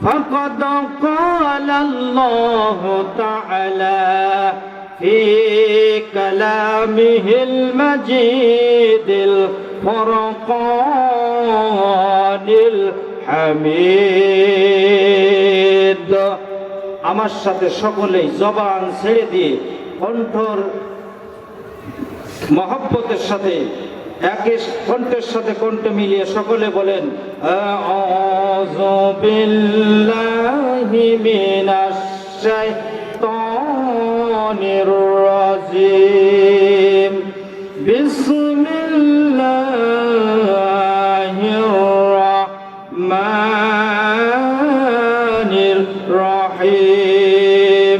فقد قال الله تعالى في كلامه المجيد الفرقان الحميد আমার সাথে সকলেই জবান ছেড়ে দিয়ে কণ্ঠর মহব্বতের সাথে একই কণ্ঠের সাথে কণ্ঠ মিলিয়ে সকলে বলেন আউযু বিল্লাহি মিনাশ শাইতানির রাজিম বিসমিল্লাহির রাহমানির রাহিম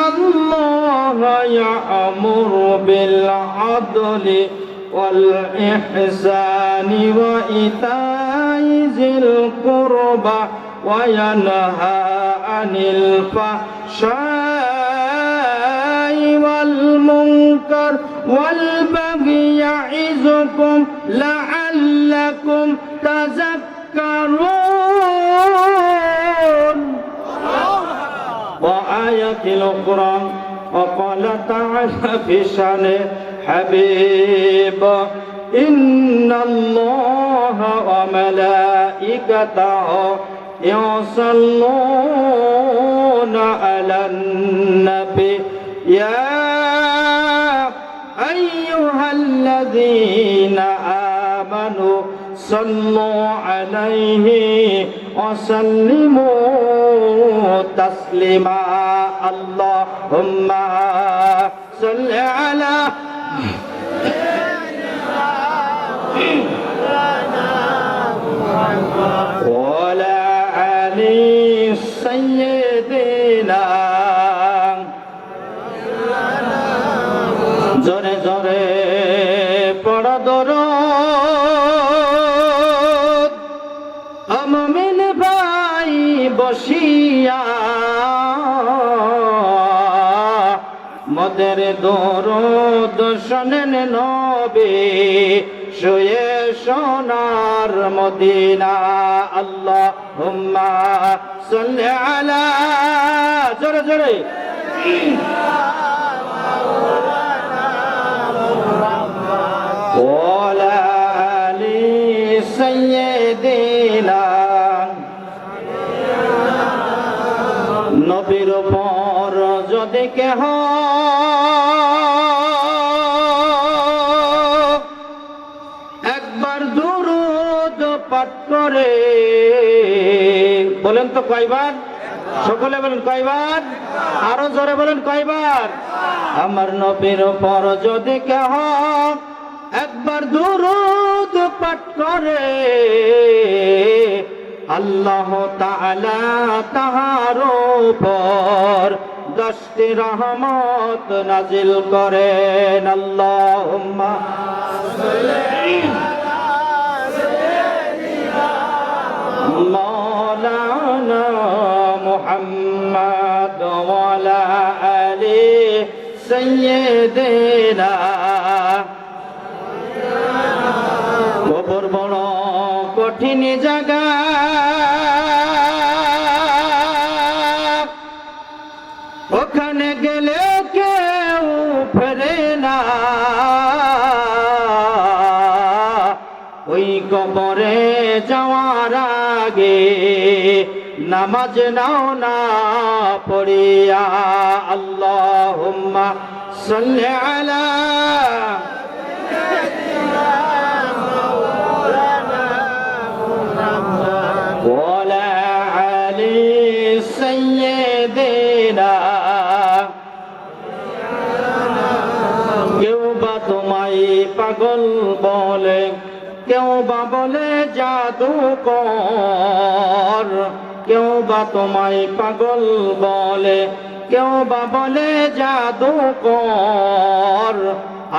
ইন্নাল্লাহা ইয়া'মুরু বিল আদলি ওয়াল ইহসানি ওয়া ইতাই যিল কুরবা ওয়া ইয়ানহা আনিল ফাহশাই ওয়াল মুনকার ওয়াল বাগই ইয়া'iযুকুম লাআল্লাকুম তাযাক্কারুন ওয়া আয়াতিল কুরআন وقال تعالى في شأن حبيب إن الله وملائكته يصلون على النبي يا أيها الذين آمنوا صلوا عليه وسلموا تسليما اللهم صل على وعلى آل سيدنا জোরে জোরে পড়ো দরুদ মুমিন ভাই বসিয়া মদের দরুদ শোনেন নবী শুয়ে সোনার মদিনা আল্লাহুম্মা সাল্লি আলা জোরে জোরে ওয়ালা আলি সাইয়্যিদিনা নবীর উপর যদি কেহ একবার দুরূদ পাঠ করে বলেন তো কয়বার সকলে বলেন কয়বার আরো জোরে বলেন কয়বার আমার নবীর উপর যদি কেহ একবার দুরূদ পাঠ করে আল্লাহ তাআলা তাহার উপর 10টি রহমত নাজিল করেন আল্লাহুম্মা সাল্লি মাওলানা মুহাম্মদ ওয়া আলা আলি সাইয়্যিদিনা কবর বড় কঠিন জায়গা ওখানে গেলে কেউ ফেরে না ওই কবরে যাওয়ার আগে নামাজ নাও না পড়িয়া আল্লাহুম্মা সাল্লি আলা ওয়ালা আলি সাইয়্যিদিনা কেউ বা তোমায় পাগল বলে কেউ বা বলে জাদুকর কেউ বা তোমায় পাগল বলে কেউ বা বলে জাদুকর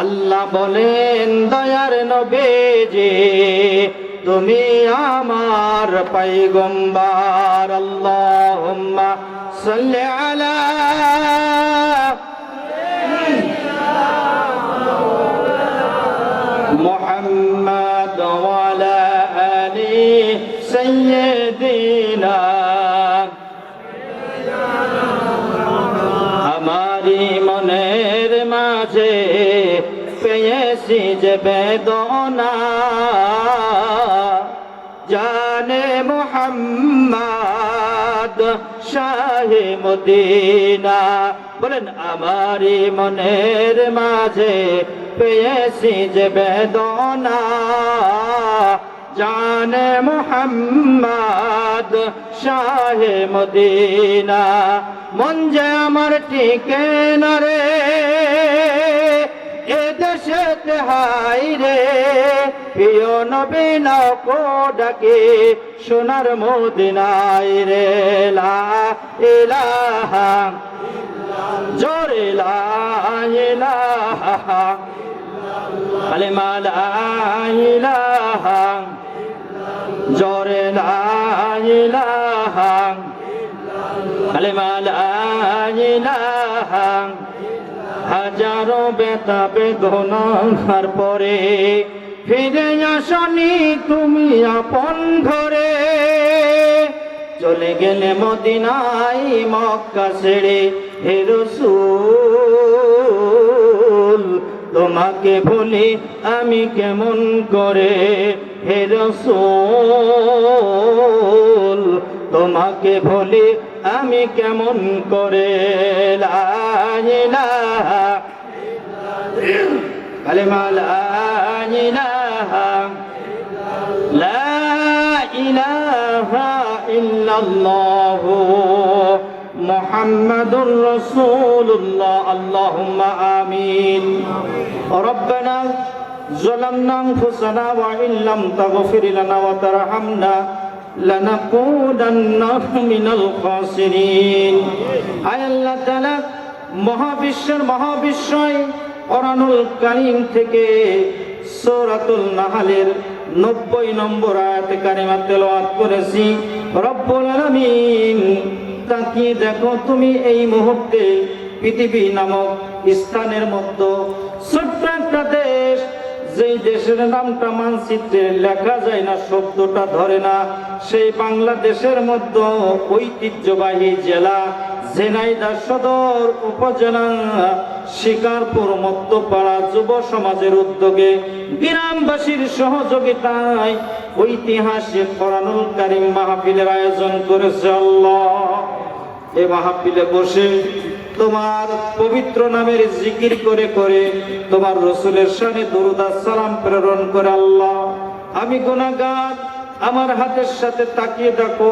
আল্লাহ বলেন দয়ার নবীজি তুমি আমার পয়গম্বর আল্লাহুম্মা সাল্লি আলা মুহাম্মদ ওয়া আলা আলি সাইয়্যিদিনা মদিনা আমারি মনের মাঝে পেয়েছি যে বেদনা জানে মুহাম্মদ শাহে মদিনা বলেন আমারি মনের মাঝে পেয়েছি যে বেদনা জানে মুহাম্মদ শাহে মদিনা মন যে আমার টিকে না রে এ দেশেতে হাই রে প্রিয় নবী নকো ডাকে সোনার মদিনায় রে লা ইলাহা জোরে লা ইলাহা কালেমা লা ইলাহা জোরে লা ইলাহা কালেমা লা ইলাহা হাজারো বেতা বেদনার পরে ফিরে আসনি তুমি আপন ঘরে চলে গেলে মদিনায় মক্কা ছেড়ে হে রাসূল তোমাকে ভুলি আমি কেমন করে হে রাসূল তোমাকে ভুলি আমি কেমন করে লা ইলাহা কালেমা লা ইলাহা লা ইলাহা ইল্লাল্লাহ মুহাম্মাদুর রাসূলুল্লাহ আল্লাহুম্মা আমিন রব্বানা ظلمنا أنفسنا وإن لم تغفر لنا وترحمنا لنكونن من الخاسرين আয় আল্লাহ তাআলা মহাবিশ্বের মহাবিশ্বয় কোরআনুল কারীম থেকে সূরাতুল নাহলের 90 নম্বর আয়াত কারিমা তেলাওয়াত করেছি রব্বুল আলামিন তাকিয়ে দেখো তুমি এই মুহূর্তে পৃথিবী নামক স্থানের মধ্যে ছোট্ট একটা দেশ যেই দেশের নামটা মানচিত্রে লেখা যায় না শব্দটা ধরে না সেই বাংলাদেশের মধ্যে ঐতিহ্যবাহী জেলা ঝিনাইদহ সদর উপজেলা শিকারপুর মধ্যপাড়া যুব সমাজের উদ্যোগে গ্রামবাসীর সহযোগিতায় ঐতিহাসিক কোরআনুল কারীম মাহফিলের আয়োজন করেছে আল্লাহ এই মাহফিলে বসে তোমার পবিত্র নামের জিকির করে করে তোমার রাসূলের শানে দরুদ আর সালাম প্রেরণ করে আল্লাহ আমি গুনাহগার আমার হাতের সাথে তাকিয়ে দেখো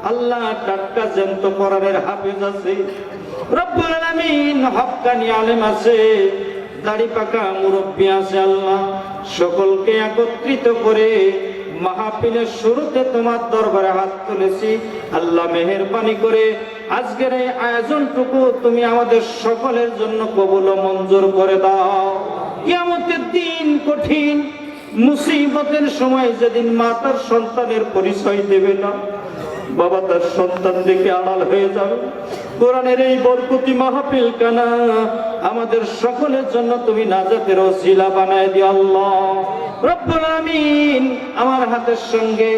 আল্লাহ টাটকা জ্যান্ত কোরআনের হাফেজ আছে রব্বুল আলামিন হক্কানি আলেম আছে দাড়ি পাকা মুরব্বি আছে আল্লাহ সকলকে একত্রিত করে মাহফিলের শুরুতে তোমার দরবারে হাত তুলেছি আল্লাহ মেহেরবানি করে আজকের এই আয়োজনটুকু তুমি আমাদের সকলের জন্য কবুল ও মঞ্জুর করে দাও কিয়ামতের দিন কঠিন মুসিবতের সময় যেদিন মা তার সন্তানের পরিচয় দেবে না বাবা তার সন্তান দেখে আড়াল হয়ে যাবে কোরআনের এই বরকতি মাহফিল কানা আমাদের সকলের জন্য তুমি নাজাতের ওসিলা বানায় দিও আল্লাহ রব্বুল আমিন আমার হাতের সঙ্গে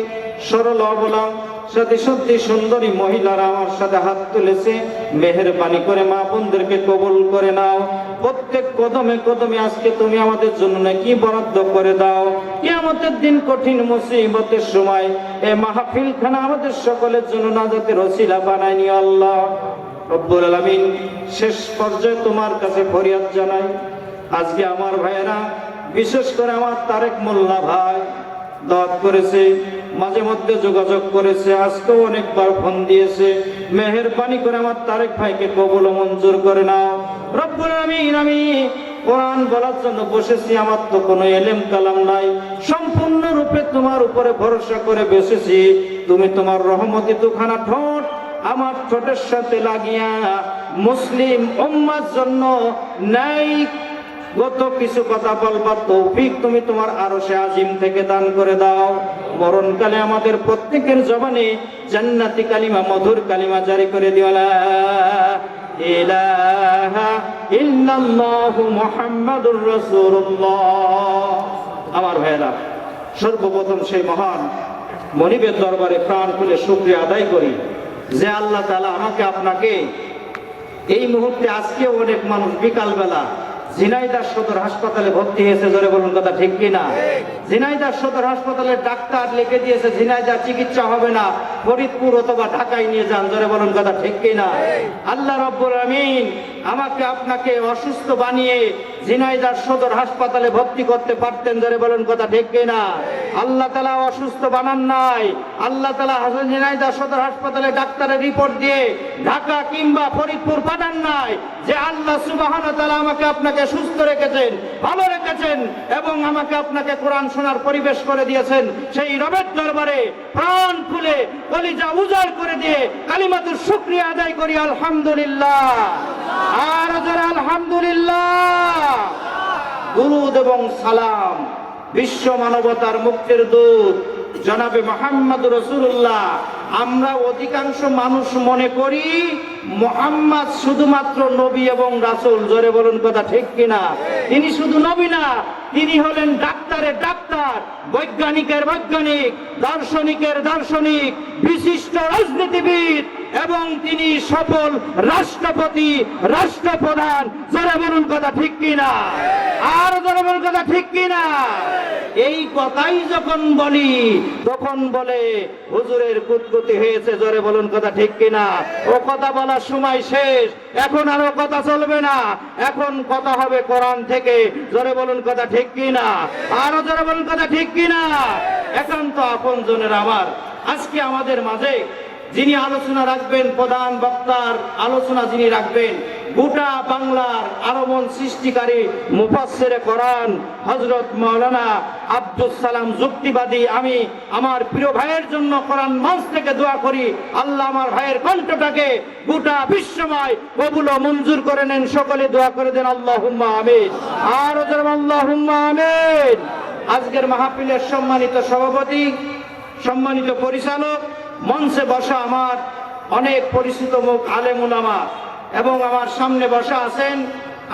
সরল অবলা সাথে সত্যি সুন্দরী মহিলারা আমার সাথে হাত তুলেছে মেহেরবানি করে মা বোনদেরকে কবুল করে নাও প্রত্যেক কদমে কদমে আজকে তুমি আমাদের জন্য নাকি বরাদ্দ করে দাও কিয়ামতের দিন কঠিন মুসিবতের সময় এই মাহফিল খানা আমাদের সকলের জন্য নাজাতের ওসিলা বানায় নিও আল্লাহ রব্বুল আলামিন শেষ পর্যায়ে তোমার কাছে ফরিয়াদ জানাই আজকে আমার ভাইয়েরা বিশেষ করে আমার তারেক মোল্লা ভাই দাওয়াত করেছে মাঝে মধ্যে যোগাযোগ করেছে আজকেও অনেকবার ফোন দিয়েছে মেহেরবানি করে আমার তারেক ভাইকে কবুল ও মঞ্জুর করে নাও রব্বুল আলামিন আমি কোরআন বলার জন্য বসেছি আমার তো কোনো ইলম কালাম নাই সম্পূর্ণ রূপে তোমার উপরে ভরসা করে বসেছি তুমি তোমার রহমতি দুখানা ঠোঁট আমার ঠোঁটের সাথে লাগিয়া মুসলিম উম্মার জন্য ন্যায় গত কিছু কথা বলবার তৌফিক তুমি তোমার আরশে আজিম থেকে দান করে দাও মরণকালে আমাদের প্রত্যেকের জবানে জান্নাতি কালিমা মধুর কালিমা জারি করে দিও লা ইলাহা ইল্লাল্লাহু মুহাম্মাদুর রাসূলুল্লাহ আমার ভাইরা সর্বপ্রথম সেই মহান মনিবের দরবারে প্রাণ খুলে শুকরিয়া আদায় করি যে আল্লাহ তাআলা আমাকে আপনাকে এই মুহূর্তে, আজকেও অনেক মানুষ বিকালবেলা ঝিনাইদহ সদর হাসপাতালে ভর্তি হয়েছে, জোরে বলুন কথা ঠিক কিনা? ঝিনাইদহ সদর হাসপাতালে ডাক্তার লিখে দিয়েছে ঝিনাইদহ চিকিৎসা হবে না, ফরিদপুর অথবা ঢাকায় নিয়ে যান, জোরে বলুন কথা ঠিক কিনা? আল্লাহ রাব্বুল আমিন আমাকে আপনাকে অসুস্থ বানিয়ে ঝিনাইদহ সদর হাসপাতালে ভর্তি করতে পারতেন, জোরে বলুন কথা ঠিক কিনা? আল্লাহ তাআলা অসুস্থ বানান নাই। আল্লাহ তাআলা ঝিনাইদহ সদর হাসপাতালে ডাক্তারের রিপোর্ট দিয়ে ঢাকা কিংবা ফরিদপুর পাঠান নাই। যে আল্লাহ সুবহানাহু ওয়া তাআলা আমাকে আপনাকে সুস্থ রেখেছেন, ভালো রেখেছেন এবং আমাকে আপনাকে কোরআন শোনার পরিবেশ করে দিয়েছেন, সেই রবের দরবারে প্রাণ খুলে কলিজা উজাড় করে দিয়ে কালিমাতুর শুকরিয়া আদায় করি আলহামদুলিল্লাহ। আর যারা আলহামদুলিল্লাহ। দুরূদ এবং সালাম বিশ্ব মানবতার মুক্তির দূত জনাবে মুহাম্মদুর রাসূলুল্লাহ। আমরা অধিকাংশ মানুষ মনে করি মুহাম্মদ শুধুমাত্র নবী এবং রাসূল, জোরে বলুন কথা ঠিক কিনা? তিনি শুধু নবী না, তিনি হলেন ডাক্তারের ডাক্তার, বৈজ্ঞানিকের বৈজ্ঞানিক, দার্শনিকের দার্শনিক, বিশিষ্ট রাজনীতিবিদ এবং তিনি সফল রাষ্ট্রপতি, রাষ্ট্রপ্রধান, জোরে বলুন কথা ঠিক কিনা? আর জোরে বলুন কথা ঠিক কিনা? এই কথাই যখন বলি তখন বলে হুজুরের কুতকুতি হয়েছে, জোরে বলুন কথা ঠিক কিনা? ও কথা বলার সময় শেষ, এখন আর ও কথা চলবে না, এখন কথা হবে কোরআন থেকে, জোরে বলুন কথা ঠিক কিনা? আরো জোরে বলুন কথা ঠিক কিনা? একান্ত আপনজনের আমার আজকে আমাদের মাঝে যিনি আলোচনা রাখবেন, প্রধান বক্তার আলোচনা যিনি রাখবেন, গোটা বাংলার আলোড়ন সৃষ্টিকারী মুফাসসিরে কোরআন হযরত মাওলানা আব্দুস সালাম যুক্তিবাদী। আমি আমার প্রিয় ভাইয়ের জন্য কোরআন মঞ্চ থেকে দোয়া করি, আল্লাহ আমার ভাইয়ের কণ্ঠটাকে গোটা বিশ্বময় কবুল ও মঞ্জুর করে নেন। সকলে দোয়া করে দেন আল্লাহুম্মা আমিন। আর আল্লাহুম্মা আমিন। আজকের মাহফিলের সম্মানিত সভাপতি, সম্মানিত পরিচালক, মঞ্চে বসা আমার অনেক পরিচিত মুখ আলেম উলামা এবং আমার সামনে বসা আছেন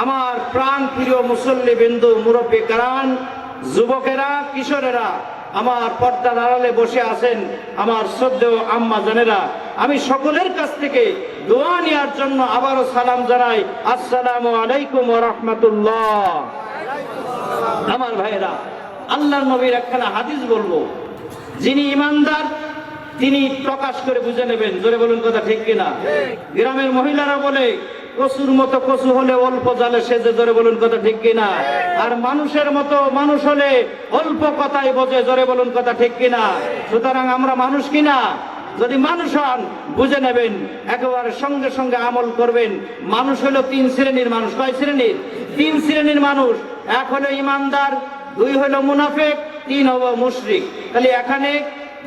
আমার প্রাণ প্রিয় মুসল্লি বিন্দু, মুরব্বী কারান, যুবকেরা, কিশোরেরা, আমার পর্দার আড়ালে বসে আছেন আমার শ্রদ্ধেয় আম্মা জানেরা, আমি সকলের কাছ থেকে দোয়া নেওয়ার জন্য আবারও সালাম জানাই। আসসালামু আলাইকুম ওয়া রাহমাতুল্লাহ। আমার ভাইয়েরা, আল্লাহর নবীর একখানা হাদিস বলবো, যিনি ইমানদার তিনি প্রকাশ করে বুঝে নেবেন, জোরে বলুন কথা ঠিক কিনা? গ্রামের মহিলারা বলে কচুর মতো কচু হলে অল্প জালে সেজে, জোরে বলুন কথা ঠিক কিনা? আর মানুষের মতো মানুষ হলে অল্প কথাই বোঝে, জোরে বলুন কথা ঠিক কিনা? সুতরাং আমরা মানুষ কিনা? যদি মানুষ হন বুঝে নেবেন, একেবারে সঙ্গে সঙ্গে আমল করবেন। মানুষ হলো তিন শ্রেণীর মানুষ। কয় শ্রেণীর? তিন শ্রেণীর মানুষ। এক হলো ইমানদার, দুই হলো মুনাফিক, তিন হলো মুশরিক। তাহলে এখানে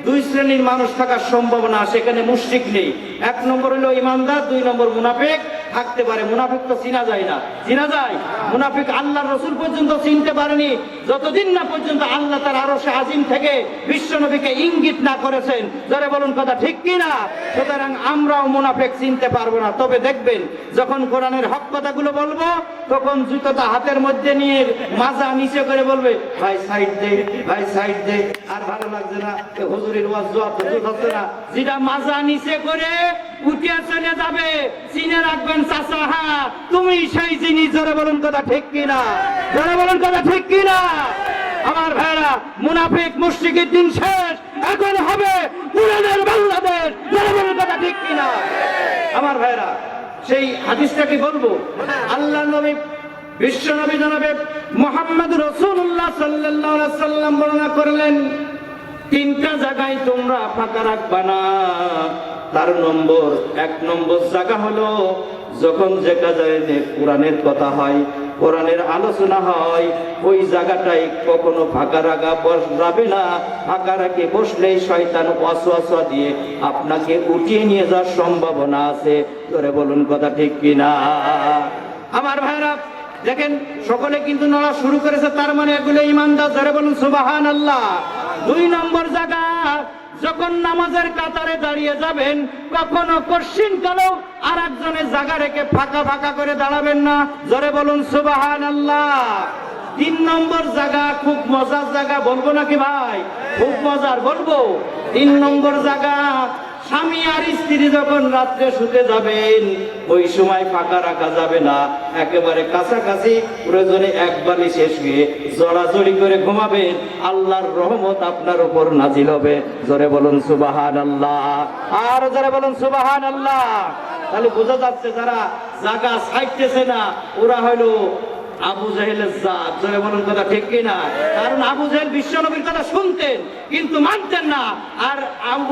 দুই শ্রেণীর মানুষ থাকার সম্ভাবনা, সেখানে মুশরিক নেই। এক নম্বর হলো ইমানদার, দুই নম্বর মুনাফিক থাকতে পারে। মুনাফিক তো চিনা যায় না, চিনা যায়? মুনাফিক আল্লাহর রাসূল পর্যন্ত চিনতে পারেনি যতদিন না পর্যন্ত আল্লাহ তার আরশে আজিম থেকে বিশ্বনবীকে ইঙ্গিত না করেছেন, যারা বলুন কথা ঠিক কিনা? সুতরাং আমরাও মুনাফিক চিনতে পারবো না। তবে দেখবেন যখন কোরআনের হক কথাগুলো বলবো তখন জুতোটা হাতের মধ্যে নিয়ে মাজা নিচে করে বলবে, ভাই সাইড দে, ভাই সাইড দে। আর ভালো লাগছে না, হুজুরের ওয়াজ জবাব হচ্ছে না, যেটা মাজা নিচে করে উঠে চলে যাবে, চিনে রাখবেন চাচা, হ্যাঁ তুমি সেই জিনিস। জোরে বলুন কথা ঠিক কিনা? জোরে বলুন কথা ঠিক কিনা? আমার ভাইরা, মুনাফিক মুশরিকের দিন শেষ, এখন হবে কোরআনের বাংলাদেশ। জোরে বলুন কথা ঠিক কিনা? আমার ভাইরা, সেই হাদিসটাকে বলবো, আল্লাহ নবী বিশ্ব নবী জনাবে মুহাম্মদ রাসূলুল্লাহ সাল্লাল্লাহু আলাইহি ওয়াসাল্লাম বর্ণনা করলেন, তিনটা জায়গায় তোমরা ফাঁকা রাখবা না। তার এক নম্বর জায়গা হলো যখন যে জায়গায় কোরআনের কথা হয়, কোরআনের আলোচনা হয়, ওই জায়গাটাই কখনো ফাঁকা রাখা যাবে না। ফাঁকা রাখে বসলেই শয়তান ওয়াসওয়াসা দিয়ে আপনাকে উঠিয়ে নিয়ে যাওয়ার সম্ভাবনা আছে। ধরে বলুন কথা ঠিক কিনা? আমার ভাইরা দেখেন, সকলে কিন্তু নড়া শুরু করেছে, তার মানে এগুলো ইমানদার। ধরে বলুন সুবহানাল্লাহ। দুই নম্বর জায়গা, যখন নামাজের কাতারে দাঁড়িয়ে যাবেন, কখনো কশিন কালেও আর একজনের জায়গা রেখে ফাঁকা ফাঁকা করে দাঁড়াবেন না। জোরে বলুন সুবহানাল্লাহ। তিন নম্বর জায়গা খুব মজার জায়গা, বলবো নাকি ভাই? খুব মজার, বলবো। তিন নম্বর জায়গা, স্বামী আর স্ত্রী যখন রাত্রে শুতে যাবেন ওই সময় ফাঁকা রাখা যাবে না, একেবারে কাছাকাছি, প্রয়োজনে এক বালি শেষ হয়ে জড়াজড়ি করে ঘুমাবেন, আল্লাহর রহমত আপনার উপর নাজিল হবে। জোরে বলুন সুবহানাল্লাহ, আর জোরে বলুন সুবহানাল্লাহ। তাহলে বোঝা যাচ্ছে যারা জায়গা ছাইতেছে না ওরা হলো আবু জাহেলের জাত। জোরে বলুন কথা ঠিক কিনা? কারণ আবু জাহেল বিশ্বনবীর কথা শুনতেন কিন্তু মানতেন না, আর আবু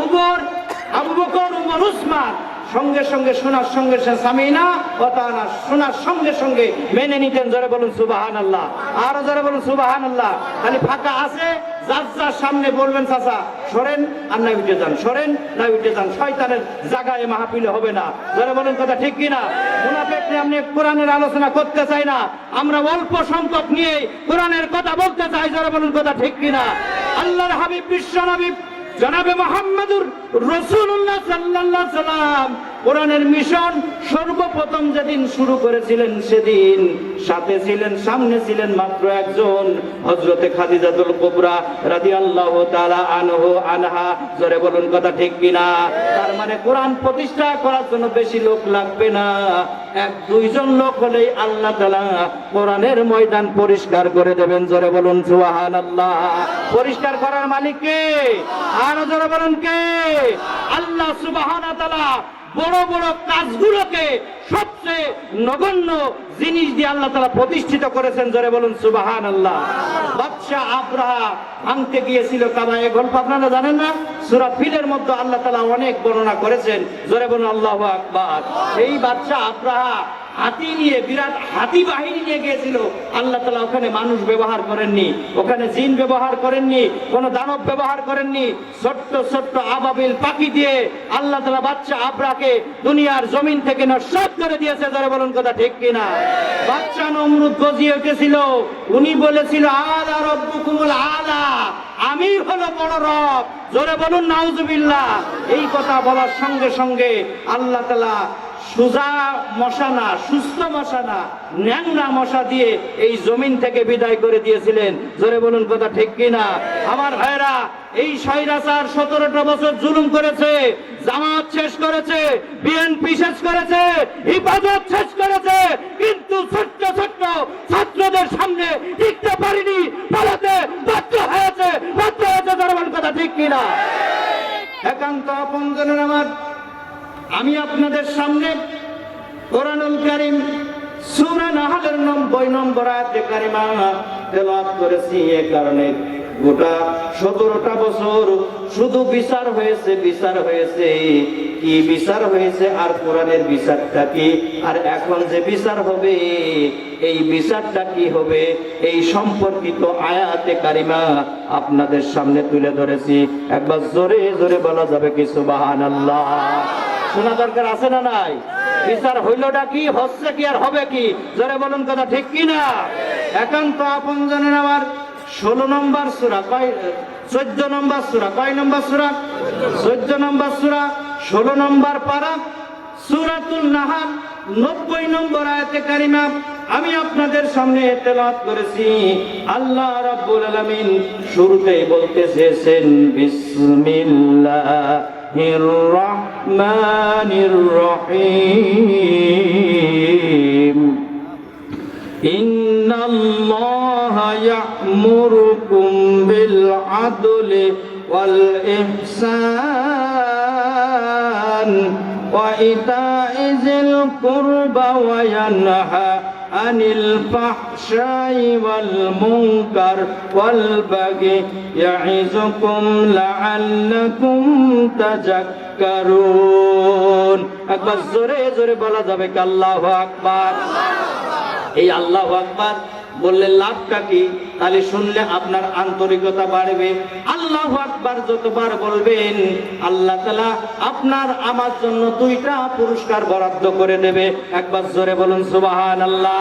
বকর উমর উসমান সঙ্গে সঙ্গে শোনার সঙ্গে সামিনা ওয়াতানা শোনার সঙ্গে সঙ্গে মেনে নিতেন। জোরে বলুন সুবহানাল্লাহ, আরো জোরে বলুন সুবহানাল্লাহ। খালি ফাঁকা আছে, যার যার সামনে বলবেন চাচা সরেন আর না উঠে যান, সরেন না উঠে যান, শয়তানের জায়গায় মাহফিলে হবে না। জোরে বলুন কথা ঠিক কিনা? মুনাফিক নিয়ে আমি কোরআনের আলোচনা করতে চাই না, আমরা অল্প সংখ্যক নিয়ে কোরআনের কথা বলতে চাই। জোরে বলুন কথা ঠিক কিনা? আল্লাহর হাবিব বিশ্ব নবী জনাবে মুহাম্মদুর রাসূলুল্লাহ সাল্লাল্লাহু আলাইহি সাল্লাম কোরআনের মিশন সর্বপ্রথম যেদিন শুরু করেছিলেন সেদিন সাথে ছিলেন, সামনে ছিলেন মাত্র একজন, হযরতে খাদিজাতুল কুবরা রাদিয়াল্লাহু তাআলা আনহা। জোরে বলুন কথা ঠিক কিনা? তার মানে কোরআন প্রতিষ্ঠা করার জন্য বেশি লোক লাগবে না, এক দুইজন লোক হলেই আল্লাহ তাআলা কোরআনের ময়দান পরিষ্কার করে দেবেন। জোরে বলুন সুবহানাল্লাহ। পরিষ্কার করার মালিক কে? আর জোরে বলুন কে? আল্লাহ সুবহানাহু ওয়া তাআলা বড় বড় কাজগুলোকে সবচেয়ে নগণ্য জিনিস দিয়ে আল্লাহ তাআলা প্রতিষ্ঠিত করেছেন। জোরে বলুন সুবহানাল্লাহ। বাদশা আব্রাহা ভাঙতে গিয়েছিল কাবা, এই গল্প আপনারা জানেন না? সূরা ফিলের মধ্যে আল্লাহ তাআলা অনেক বর্ণনা করেছেন। জোরে বলুন আল্লাহু আকবার। এই বাদশা আব্রাহা হাতি নিয়ে, বিরাট হাতি বাহিনী নিয়ে গিয়েছিল। আল্লাহ তাআলা ওখানে মানুষ ব্যবহার করেননি, ওখানে জিন ব্যবহার করেননি, কোন দানব ব্যবহার করেননি, ছোট্ট ছোট্ট আবাবিল পাখি দিয়ে আল্লাহ তাআলা বাদশা আব্রাহাকে দুনিয়ার জমিন থেকে নস্যাৎ করে দিয়েছে। যারা বলুন কথা ঠিক কিনা? বাদশা নমরুদ গজিয়ে উঠেছিল, উনি বলেছিল আলা রব্বুকুমুল আলা, আমি হলো বড় রব। জোরে বলুন নাউজুবিল্লাহ। এই কথা বলার সঙ্গে সঙ্গে আল্লাহ তাআলা সুজা মশা না, সুস্থ মশা না, ন্যাংরা মশা দিয়ে এই জমিন থেকে বিদায় করে দিয়েছিলেন। জোরে বলুন কথা ঠিক কিনা? আমার ভাইরা, এই স্বৈরাচার 17টা বছর জুলুম করেছে, জামাত শেষ করেছে, বিএনপি শেষ করেছে, হিফাজত শেষ করেছে, কিন্তু ছোট্ট ছোট্ট ছাত্রদের সামনে টিকতে পারিনি, পালাতে বাধ্য হয়েছে। জোরে বলুন কথা ঠিক কিনা? একান্ত আপনজনের আমার, আমি আপনাদের সামনে কোরআনুল কারীম সূরা নাহলের 90 নম্বর আয়াতে কারিমা তেলাওয়াত করেছি। এই কারণে গোটা 17টা বছর শুধু বিচার হয়েছে, বিচার হয়েছে, কি বিচার হয়েছে, আর কোরআনের বিচারটা কি, আর এখন যে বিচার হবে এই বিচারটা কি হবে, এই সম্পর্কিত আয়াতে কারিমা আপনাদের সামনে তুলে ধরেছি। একবার জোরে জোরে বলা যাবে কি সুবহানাল্লাহ? শোনা দরকার আছে না নাই? বিচার হইলটা কি, হচ্ছে কি, আর হবে কি? জোরে বলুন কথা ঠিক কিনা? একান্ত আপনজনের আমার 16 নম্বর সূরা, 14 নম্বর সূরা, কয় নম্বর সূরা? 14 নম্বর সূরা, 16 নম্বর পারা, সূরাতুল নাহল 90 নম্বর আয়াতে কারিমা আমি আপনাদের সামনে তেলাওয়াত করেছি। আল্লাহ রাব্বুল আলামিন শুরুতেই বলতে চেয়েছেন বিসমিল্লাহির রহমানির রহিম, ইন্নাল্লাহা ইয়া'মুরুকুম বিল আদলি ওয়াল ইহসান ওয়া ইতা'i যিল কুরবা ওয়া ইয়ানহা আনিল ফাহশাই ওয়াল মুনকার ওয়াল বাগি ইয়া'iযুকুম লা'আল্লাকুম তাযাক্কারুন। একবার জোরে জোরে বলা যাবে কি আল্লাহু আকবার? এই আল্লাহু আকবার বললে লাভটা কি? তাহলে শুনলে আপনার আন্তরিকতা বাড়বে। আল্লাহু আকবার যতবার বলবেন আল্লাহ তাআলা আপনার আমার জন্য 2টা পুরস্কার বরাদ্দ করে দেবে। একবার জোরে বলুন সুবহানাল্লাহ।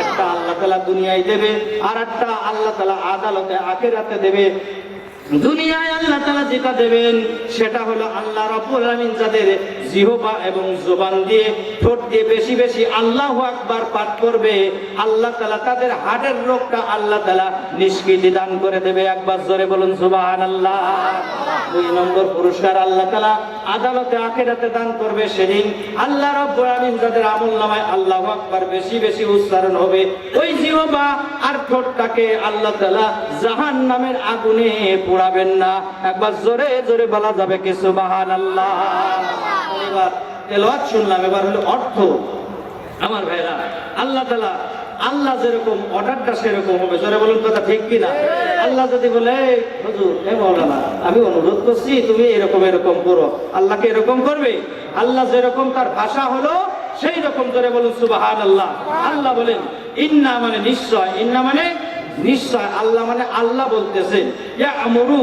একটা আল্লাহ তাআলা দুনিয়ায় দেবে, আর একটা আল্লাহ তাআলা আদালতে আখিরাতে দেবে। দুনিয়ায় আল্লাহ তাআলা যেটা দেবেন সেটা হলো আল্লাহ রাব্বুল আলামিন যাদের জিহবা এবং জবান দিয়ে ঠোঁট দিয়ে বেশি বেশি আল্লাহু আকবার পাঠ করবে, আল্লাহ তাআলা তাদের হার্টের রোগটা আল্লাহ তাআলা নিষ্কৃতি দান করে দেবে। একবার জোরে বলুন সুবহানাল্লাহ। 2 নম্বর পুরস্কার আল্লাহ তাআলা আদালতে আখিরাতে দান করবে সেদিন আল্লাহ রাব্বুল আলামিন যাদের আমলনামায় আল্লাহু আকবার বেশি বেশি উচ্চারণ হবে, ওই জিহবা আর ঠোঁটটাকে আল্লাহ তাআলা জাহান্নামের আগুনে পোড়াবেন না। একবার জোরে জোরে বলা যাবে কি সুবহানাল্লাহ। এবার তেলাওয়াত শুনলাম, এবার হলো অর্থ। আমার ভাইরা, আল্লাহ তাআলা আল্লাহ যেরকম অর্ডারটা সেরকম হবে। জোরে বলুন কথা ঠিক কিনা? আল্লাহ যদি বলে হুজুর এ মাওলানা আমি অনুরোধ করছি তুমি এরকম এরকম করো, আল্লাহকে এরকম করবে? আল্লাহ যেরকম তার ভাষা হলো সেই রকম। জোরে বলুন সুবহানাল্লাহ। আল্লাহ বলেন ইন্না মানে নিশ্চয়, ইন্না মানে নিশ্চয়, আল্লাহ মানে আল্লাহ বলতেছেন ইয়ামুরু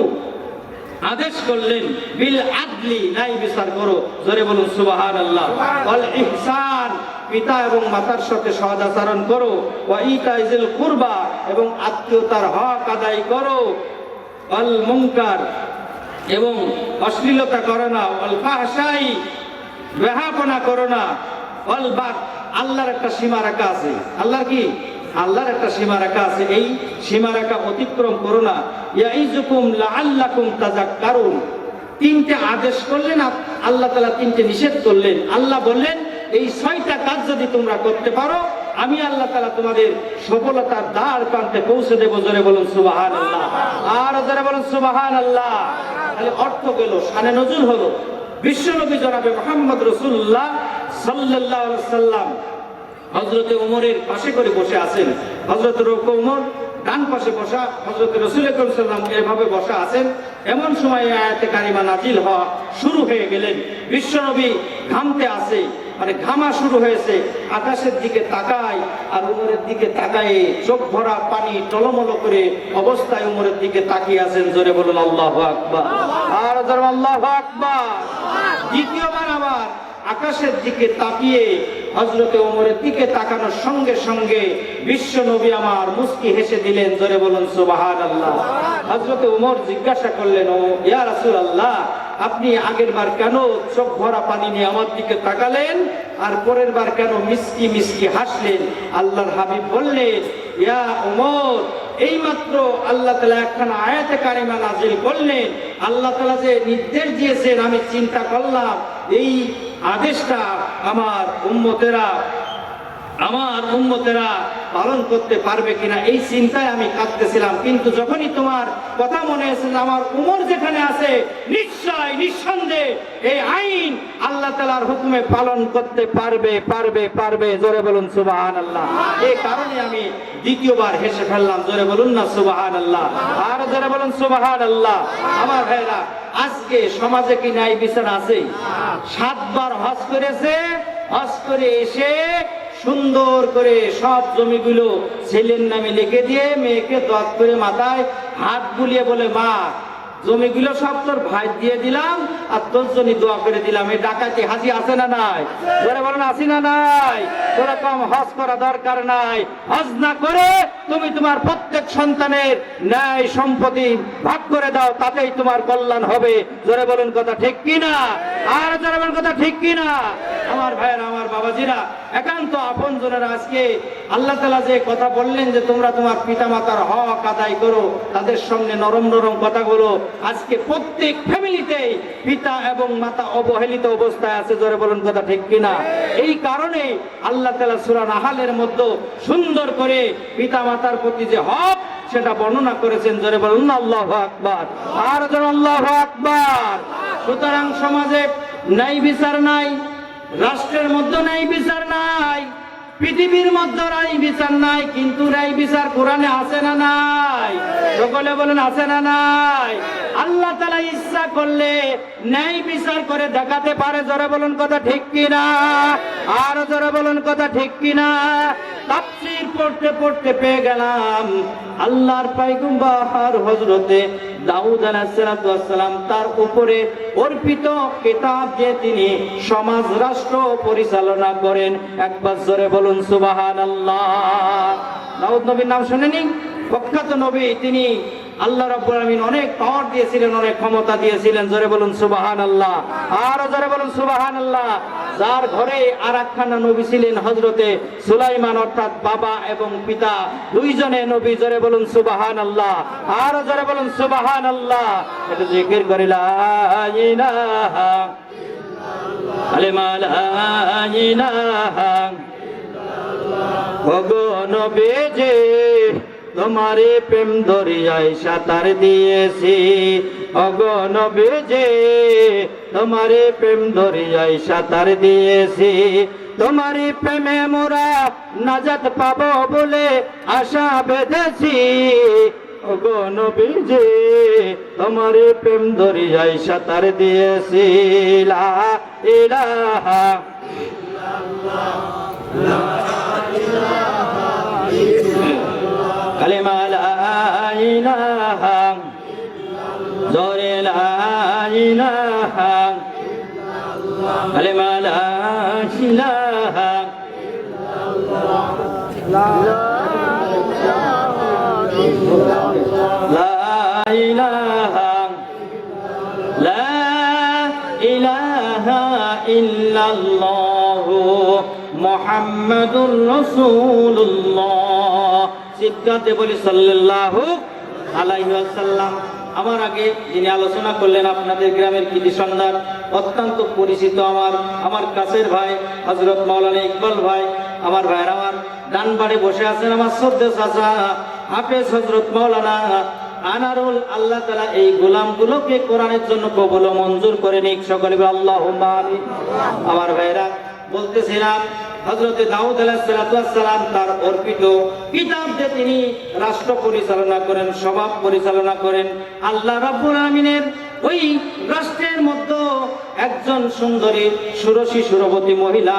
আদেশ করলেন বিল আদলি ন্যায় বিচার করো। জোরে বলুন সুবহানাল্লাহ। ওয়াল ইহসান পিতা এবং মাতার সাথে সদাচরণ করো। ওয়া ইতাইজিল কুরবা এবং আত্মীয়তার হক আদায় করো। ওয়াল মুনকার এবং অশ্লীলতা করো না। ওয়াল ফাহশাই বেহাপনা করো না। ওয়াল বাগ আল্লাহর একটা সীমা রেখা আছে। আল্লাহর কি? আল্লাহর একটা সীমা রেখা আছে, এই সীমা রেখা অতিক্রম করো না। ইয়াইজুকুম লাআল্লাকুম তাযাক্কারুন। 3টে আদেশ করলেন আল্লাহ তাআলা, 3টে নিষেধ করলেন। আল্লাহ বললেন এই 6টা কাজ যদি তোমরা করতে পারো আমি আল্লাহ তাআলা তোমাদের সফলতার দ্বার প্রান্তে পৌঁছে দেব। জোরে বলুন সুবহানাল্লাহ। আর জোরে বলুন সুবহানাল্লাহ। তাহলে অর্থ গেল, শানে নজুল হলো বিশ্বনবী জনাবে মুহাম্মদ রাসূলুল্লাহ সাল্লাল্লাহু আলাইহি ওয়াসাল্লাম হযরতে ওমরের পাশে করে বসে আছেন। হযরত ওমর ডান পাশে বসা, হযরত রাসূল আকরাম সাল্লাল্লাহু আলাইহি ওয়াসাল্লাম এভাবে বসা আছেন। এমন সময় আয়াতে কারিমা নাজিল হওয়া শুরু হয়ে গেলেন। বিশ্বনবী ঘামতে আছে, মানে ঘামা শুরু হয়েছে। আকাশের দিকে তাকায় আর উমরের দিকে তাকায় চোখ ভরা পানি টলমল করে অবস্থায় উমরের দিকে তাকিয়ে আছেন। জোরে বলুন আল্লাহু আকবার। আর জোরে আল্লাহু আকবার। দ্বিতীয়বার আবার আকাশের দিকে তাকিয়ে হযরতে ওমরের দিকে তাকানোর সঙ্গে সঙ্গে বিশ্ব নবী আমার মুস্কি হেসে দিলেন। জোরে বলুন সুবহানাল্লাহ। হযরতে ওমর জিজ্ঞাসা করলেন, ও ইয়া রাসূলুল্লাহ আপনি আগের বার কেন চোখ ভরা পানি নিয়ে আমার দিকে তাকালেন আর পরের বার কেন মিষ্টি মিষ্টি হাসলেন? আল্লাহর হাবিব বললেন, ইয়া ওমর এইমাত্র আল্লাহ তাআলা একখানা আয়াতে কারিমা নাজিল করলেন। আল্লাহ তাআলা যে নির্দেশ দিয়েছেন আমি চিন্তা করলাম এই আদেশটা আমার উম্মতেরা পালন করতে পারবে কিনা, এই চিন্তায় আমি কাঁদতেছিলাম। কিন্তু যখনই তোমার কথা মনে হয়েছে আমার উমর যেখানে আছে নিশ্চয় নিঃসন্দেহে এই আইন আল্লাহ তাআলার হুকুমে পালন করতে পারবে। জোরে বলুন সুবহানাল্লাহ। এই কারণে আমি দ্বিতীয়বার হেসে ফেললাম। জোরে বলুন না সুবহানাল্লাহ। আর জোরে বলুন সুবহানাল্লাহ। আমার ভাইরা, আজকে সমাজে কি ন্যায় বিচার আছে? 7 বার হজ করেছে, হজ করে এসে সুন্দর করে সব জমিগুলো ছেলের নামে লিখে দিয়ে মেয়েকে দোয়াত করে মাথায় হাত বুলিয়ে বলে, মা জমিগুলো সব তোর ভাই দিয়ে দিলাম আর তোর জন্য দোয়া করে দিলাম। এই ডাকাতি হাসি আছে না নাই? জোরে বলেন আসি না নাই? তোরা কম হজ করা দরকার নাই। হজ না করে তুমি তোমার প্রত্যেক সন্তানের ন্যায় সম্পত্তি ভাগ করে দাও, তাতেই তোমার কল্যাণ হবে। জোরে বলুন কথা ঠিক কিনা? আর জোরে বলুন কথা ঠিক কিনা? আমার ভাইয়েরা, আমার বাবাজিরা, একান্ত আপনজনেরা, আজকে আল্লাহ তাআলা যে কথা বললেন যে তোমরা তোমার পিতামাতার হক আদায় করো, তাদের সামনে নরম নরম কথাগুলো আজকে প্রত্যেক ফ্যামিলিতেই পিতা এবং মাতা অবহেলিত অবস্থায় আছে। জোরে বলুন কথা ঠিক কিনা? এই কারণে আল্লাহ তাআলা সূরা নাহালের মধ্যে সুন্দর করে পিতা মাতার প্রতি যে হক সেটা বর্ণনা করেছেন। জোরে বলুন আল্লাহু আকবার। আর জোরে আল্লাহু আকবার। সুতরাং সমাজে ন্যায় বিচার নাই, রাষ্ট্রের মধ্যে ন্যায় বিচার নাই, পৃথিবীর মধ্যে ন্যায় বিচার নাই, কিন্তু ন্যায় বিচার কোরআনে আছে না নাই? সকলে বলেন আছে না নাই? আল্লাহ তাআলা ইচ্ছা করলে ন্যায় বিচার করে দেখাতে পারে। জোরে বলুন কথা ঠিক কিনা? আর জোরে বলুন কথা ঠিক কিনা? তাফসীর পড়তে পড়তে পেয়ে গেলাম আল্লাহর পয়গম্বর হযরতে দাউদ আলাইহিস সালাম তার উপরে অর্পিত কিতাব দিয়ে তিনি সমাজ রাষ্ট্র পরিচালনা করেন। একবার জোরে বলুন সুবহানাল্লাহ। দাউদ নবীর নাম শুনেনি? প্রখ্যাত নবী, তিনি আল্লাহ রাব্বুল আলামিন অনেক পাওয়ার দিয়েছিলেন, অনেক ক্ষমতা দিয়েছিলেন। জোরে বলুন সুবহানাল্লাহ, আর জোরে বলুন সুবহানাল্লাহ। যার ঘরে আর একখানা নবী ছিলেন হযরতে সুলাইমান, অর্থাৎ বাবা এবং পিতা দুইজনে নবী। জোরে বলুন সুবহানাল্লাহ, আর জোরে বলুন সুবহানাল্লাহ। এটা জিকির করে লা ইলাহা ইল্লাল্লাহ, লা ইলাহা ওগো নবীজি তোমারে প্রেম দরিয়ায় সাঁতার দিয়েছি, ওগো নবীজি তোমারে প্রেম দরিয়ায় সাঁতার দিয়েছি। তোমারই প্রেমে মোরা নাজাত পাবো বলে আশা বেঁধেছি, ওগো নবীজি তোমারে প্রেম দরিয়ায় সাঁতার দিয়েছি। লা ইলাহা কালিমা লা ইলাহা জোরে লা ইলাহা কালিমা লা ইলাহা লা ইলাহা লা ইলাহা ইল্লাল্লাহু মুহাম্মাদুর রাসূলুল্লাহ। সিদ্ধাতে বলি সাল্লাল্লাহু আলাইহি ওয়াসাল্লাম। আমার আগে যিনি আলোচনা করলেন আপনাদের গ্রামের কৃতি সন্ধান, অত্যন্ত পরিচিত আমার কাছের ভাই হযরত মাওলানা ইকবাল ভাই। আমার ভাইয়ের আমার ডান বাড়ি বসে আছেন আমার শ্রদ্ধেয় চাচা হাফেজ হযরত মাওলানা আনারুল। আল্লাহ তাআলা এই গোলামগুলোকে কোরআনের জন্য কবুল ও মঞ্জুর করে নিক, সকলে বলি আল্লাহুম্মা আমিন। আমার ভাইরা বলতেছিলাম হযরতে দাউদ আলাইহিস সালাম তার অর্পিত কিতাব দিয়ে তিনি রাষ্ট্র পরিচালনা করেন, সমাজ পরিচালনা করেন। আল্লাহ রাব্বুল আমিনের ওই রাষ্ট্রের মধ্যে একজন সুন্দরী সুরসী সুরবতী মহিলা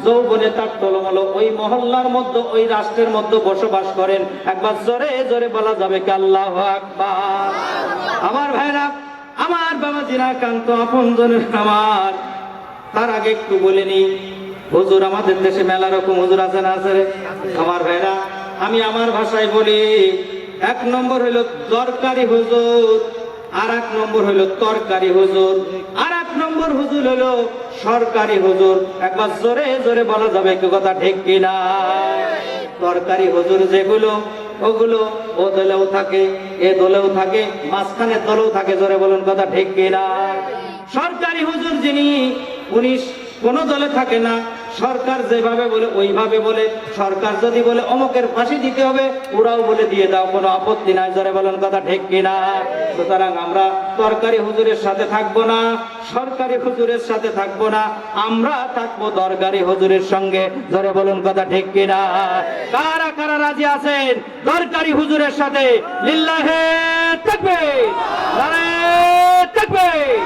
যৌবনে তার টলমল ওই মহল্লার মধ্যে ওই রাষ্ট্রের মধ্যে বসবাস করেন। একবার জোরে জোরে বলা যাবে কি আল্লাহু আকবার। আমার ভাইরা, আমার বাবাজিরা, কান্ত আপনজনের আমার, তার আগে একটু বলে নি, হুজুর আমাদের দেশে মেলা রকম হুজুর আছে না আছে? আমার ভাইরা, আমি আমার ভাষায় বলি, এক নম্বর হইল দরকারি হুজুর, আর এক নম্বর হইল তরকারি হুজুর, আর এক নম্বর হুজুর হইল সরকারি হুজুর। একবার জোরে জোরে বলা যাবে কি কথা ঠিক কিনা? তরকারি হুজুর যেগুলো, ওগুলো ও দলেও থাকে, এ দলেও থাকে, মাঝখানের দলেও থাকে। জোরে বলুন কথা ঠিক কিনা? সরকারি হুজুর যিনি, উনি কোন দলে থাকে না, সরকার যেভাবে বলে ওইভাবে বলে। সরকার যদি বলে অমুকের ফাঁসি দিতে হবে, ওরাও বলে দিয়ে দাও, কোনো আপত্তি নাই। জোরে বলেন কথা ঠিক কিনা? সুতরাং আমরা তরকারি হুজুরের সাথে থাকবো না, সরকারি হুজুরের সাথে থাকবো না, আমরা থাকবো দরকারি হুজুরের সঙ্গে। জোরে বলুন কথা ঠিক কিনা? কারা কারা রাজি আছেন দরকারি হুজুরের সাথে? লিল্লাহে তাকবীর, নারায়ে তাকবীর।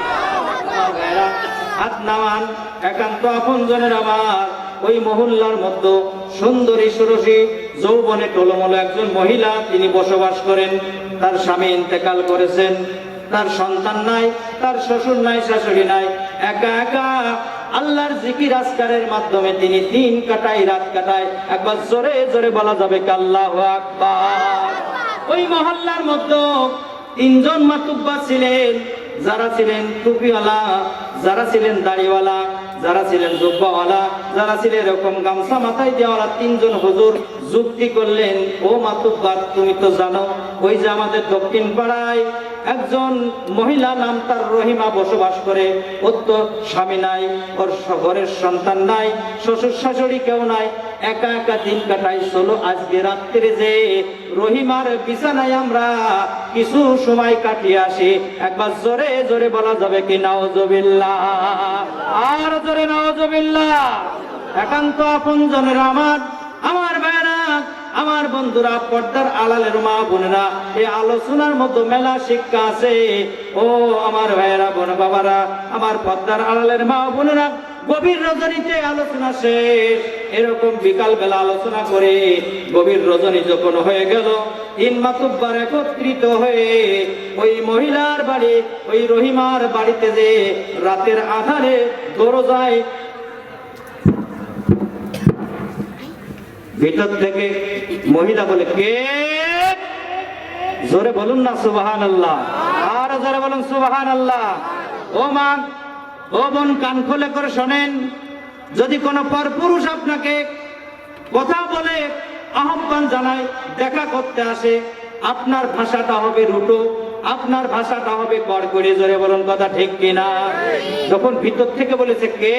হাত নামান। একান্ত আপনজনের আমার, ওই মহল্লার মধ্যে সুন্দরী সুরসী যৌবনে টলমল একজন মহিলা তিনি বসবাস করেন। তার স্বামী ইন্তেকাল করেছেন, তার সন্তান নাই, তার শ্বশুর নাই, শাশুড়ি নাই, একা একা আল্লাহর জিকির আজকারের মাধ্যমে তিনি দিন কাটায়, রাত কাটায়। একবার জোরে জোরে বলা যাবে কি আল্লাহু আকবার। ওই মহল্লার মধ্যে তিনজন মাতুব্বা ছিলেন, যারা ছিলেন টুপিওয়ালা, যারা ছিলেন দাড়িওয়ালা, যারা ছিলেন জুব্বাওয়ালা, যারা ছিলেন এরকম গামছা মাথায় দেওয়ালা। তিনজন হুজুর যুক্তি করলেন, ও মাতুব্বার, তুমি তো জানো ওই যে আমাদের দক্ষিণ পাড়ায় একজন মহিলা নাম তার রহিমা বসবাস করে, ওর তো স্বামী নাই, ওর ঘরের সন্তান নাই, শ্বশুর শাশুড়ি কেউ নাই, একা একা দিন কাটাই। চলো আজকে রাত্রে যে রহিমার বিছানায় আমরা কিছু সময় কাটিয়ে আসি। একবার জোরে জোরে বলা যাবে কি নাউজুবিল্লাহ, আর জোরে নাউজুবিল্লাহ। একান্ত আপনজনের আমার ভাইরা, আমার বন্ধুরা, পর্দার আড়ালের মা বোনেরা, এই আলোচনার মধ্যে মেলা শিক্ষা আছে। ও আমার ভাইয়েরা, বোন বাবারা, আমার পর্দার আড়ালের মা বোনেরা, গভীর রজনীতে আলোচনা শেষ। এরকম বিকাল বেলা আলোচনা করে গভীর রজনী যখন হয়ে গেল, তিন মাতুব্বার একত্রিত হয়ে ওই মহিলার বাড়ি, ওই রহিমার বাড়িতে যে রাতের আধারে দরজায় ভিতর থেকে মহিলা বলে, কে? জোরে বলুন না সুবহানাল্লাহ, আর জোরে বলুন সুবহানাল্লাহ। ও মা, ও বোন, কান খুলে করে শোনেন, যদি কোনো পরপুরুষ আপনাকে কথা বলে, আহ্বান জানায়, দেখা করতে আসে, আপনার ভাষাটা হবে রুটো, আপনার ভাষাটা হবে কড়কড়ে। জোরে বলুন কথা ঠিক কিনা? যখন ভিতর থেকে বলেছে কে,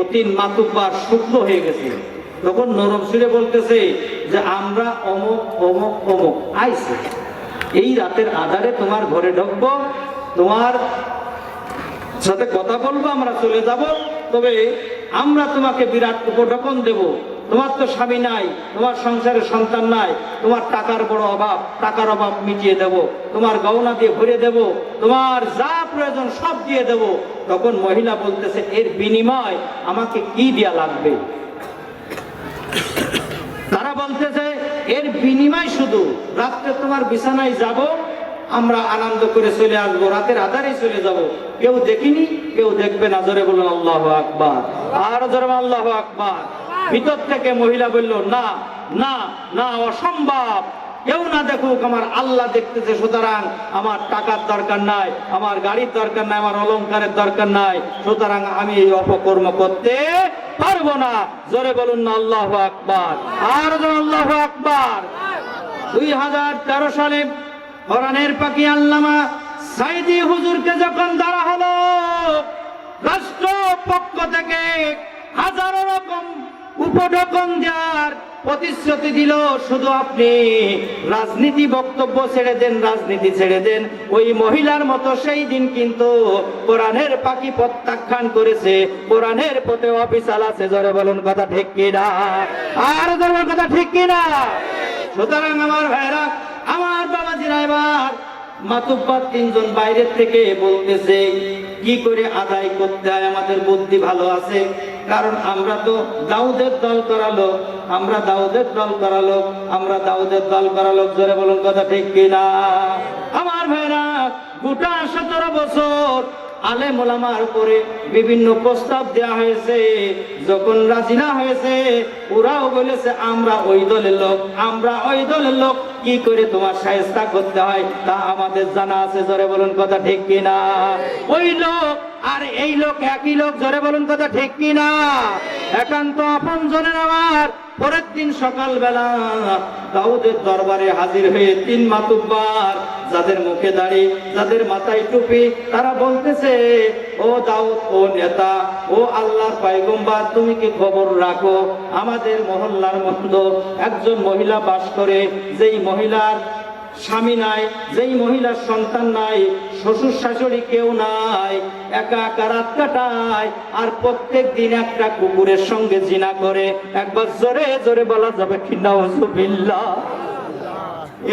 অতীন মাতুব্বার শুকনো হয়ে গেছে, তখন নরম সুরে বলতেছে যে আমরা অমুক অমুক অমুক আইছে, এই রাতের আধারে তোমার ঘরে ঢুকবো, তোমার সাথে কথা বলবো, আমরা চলে যাব, তবে আমরা তোমাকে বিরাট উপঢৌকন দেব। তোমার তো স্বামী নাই, তোমার সংসারে সন্তান নাই, তোমার টাকার বড় অভাব, টাকার অভাব মিটিয়ে দেব, তোমার গহনা দিয়ে ভরে দেব, তোমার যা প্রয়োজন সব দিয়ে দেব। তখন মহিলা বলতেছে এর বিনিময় আমাকে কি দেয়া লাগবে? তারা বলতেছে এর বিনিময় শুধু রাত্রে তোমার বিছানায় যাব, আমরা আনন্দ করে চলে আসবো, রাতের আধারে চলে যাব, কেউ দেখিনি, কেউ দেখবে না। জোরে বলুন আল্লাহু আকবার, আর জোরে বলুন আল্লাহু আকবার। ভিতর থেকে মহিলা বলল না না না, অসম্ভব, কেউ না দেখুক, আমার আল্লাহ দেখতেছে, সুতরাং আমার টাকার দরকার নাই, আমার গাড়ির দরকার নাই, আমার অলংকারের দরকার নাই, সুতরাং আমি এই অপকর্ম করতে পারবো না। জোরে বলুন না আল্লাহু আকবার, আর জোরে আল্লাহু আকবার। 2013 সালে কোরআনের পাখি আল্লামা সাইদি হুজুরকে যখন ধরা হলো, রাষ্ট্র পক্ষ থেকে হাজারো রকম উপঢৌকন দেওয়ার প্রতিশ্রুতি দিল, শুধু আপনি রাজনীতি বক্তব্য ছেড়ে দেন, রাজনীতি ছেড়ে দেন। ওই মহিলার মতো সেই দিন কিন্তু কোরআনের পাখি প্রত্যাখ্যান করেছে, কোরআনের পথে অবিচাল আছে। জোরে বলুন কথা ঠিক কিনা? আর জোরে বলুন কথা ঠিক কিনা? সুতরাং আমার ভাইরা, আমার বাবাজিরা, এবার মাতুব্বার তিনজন বাইরের থেকে বলতেছে কি করে আদায় করতে হয়, আমাদের বুদ্ধি ভালো আছে, কারণ আমরা তো দাউদের দল করা লোক, আমরা দাউদের দল করা লোক, আমরা দাউদের দল করা লোক। জোরে বলুন কথা ঠিক কিনা? আমার ভাইরা, গোটা 17 বছর আলেম ওলামার উপরে বিভিন্ন প্রস্তাব দেওয়া হয়েছে, যখন রাজি না হয়েছে, ওরাও বলেছে আমরা ওই দলের লোক, আমরা ওই দলের লোক, কি করে তোমার শায়েস্তা করতে হয় তা আমাদের জানা আছে। জোরে বলুন কথা ঠিক কিনা? ওই লোক আর এই লোক একই লোক। জোরে বলুন কথা ঠিক কিনা? একান্ত আপনজনের আমার পরের দিন সকালবেলা দাউদের দরবারে হাজির হয়ে 3 মাতুব্বার, যাদের মুখে দাড়ি, যাদের মাথায় টুপি, তারা বলতেছে ও দাউদ, ও নেতা, ও আল্লাহর পয়গম্বর, তুমি কি খবর রাখো, আমাদের মহল্লার মধ্যে একজন মহিলা বাস করে, যেই মহিলার স্বামী নাই, যেই মহিলার সন্তান নাই, শ্বশুর শাশুড়ি কেউ নাই, একা একা রাত কাটায়, আর প্রত্যেক দিন একটা কুকুরের সঙ্গে জিনা করে। একবার জোরে জোরে বলা যাবে কি নাউজুবিল্লাহ?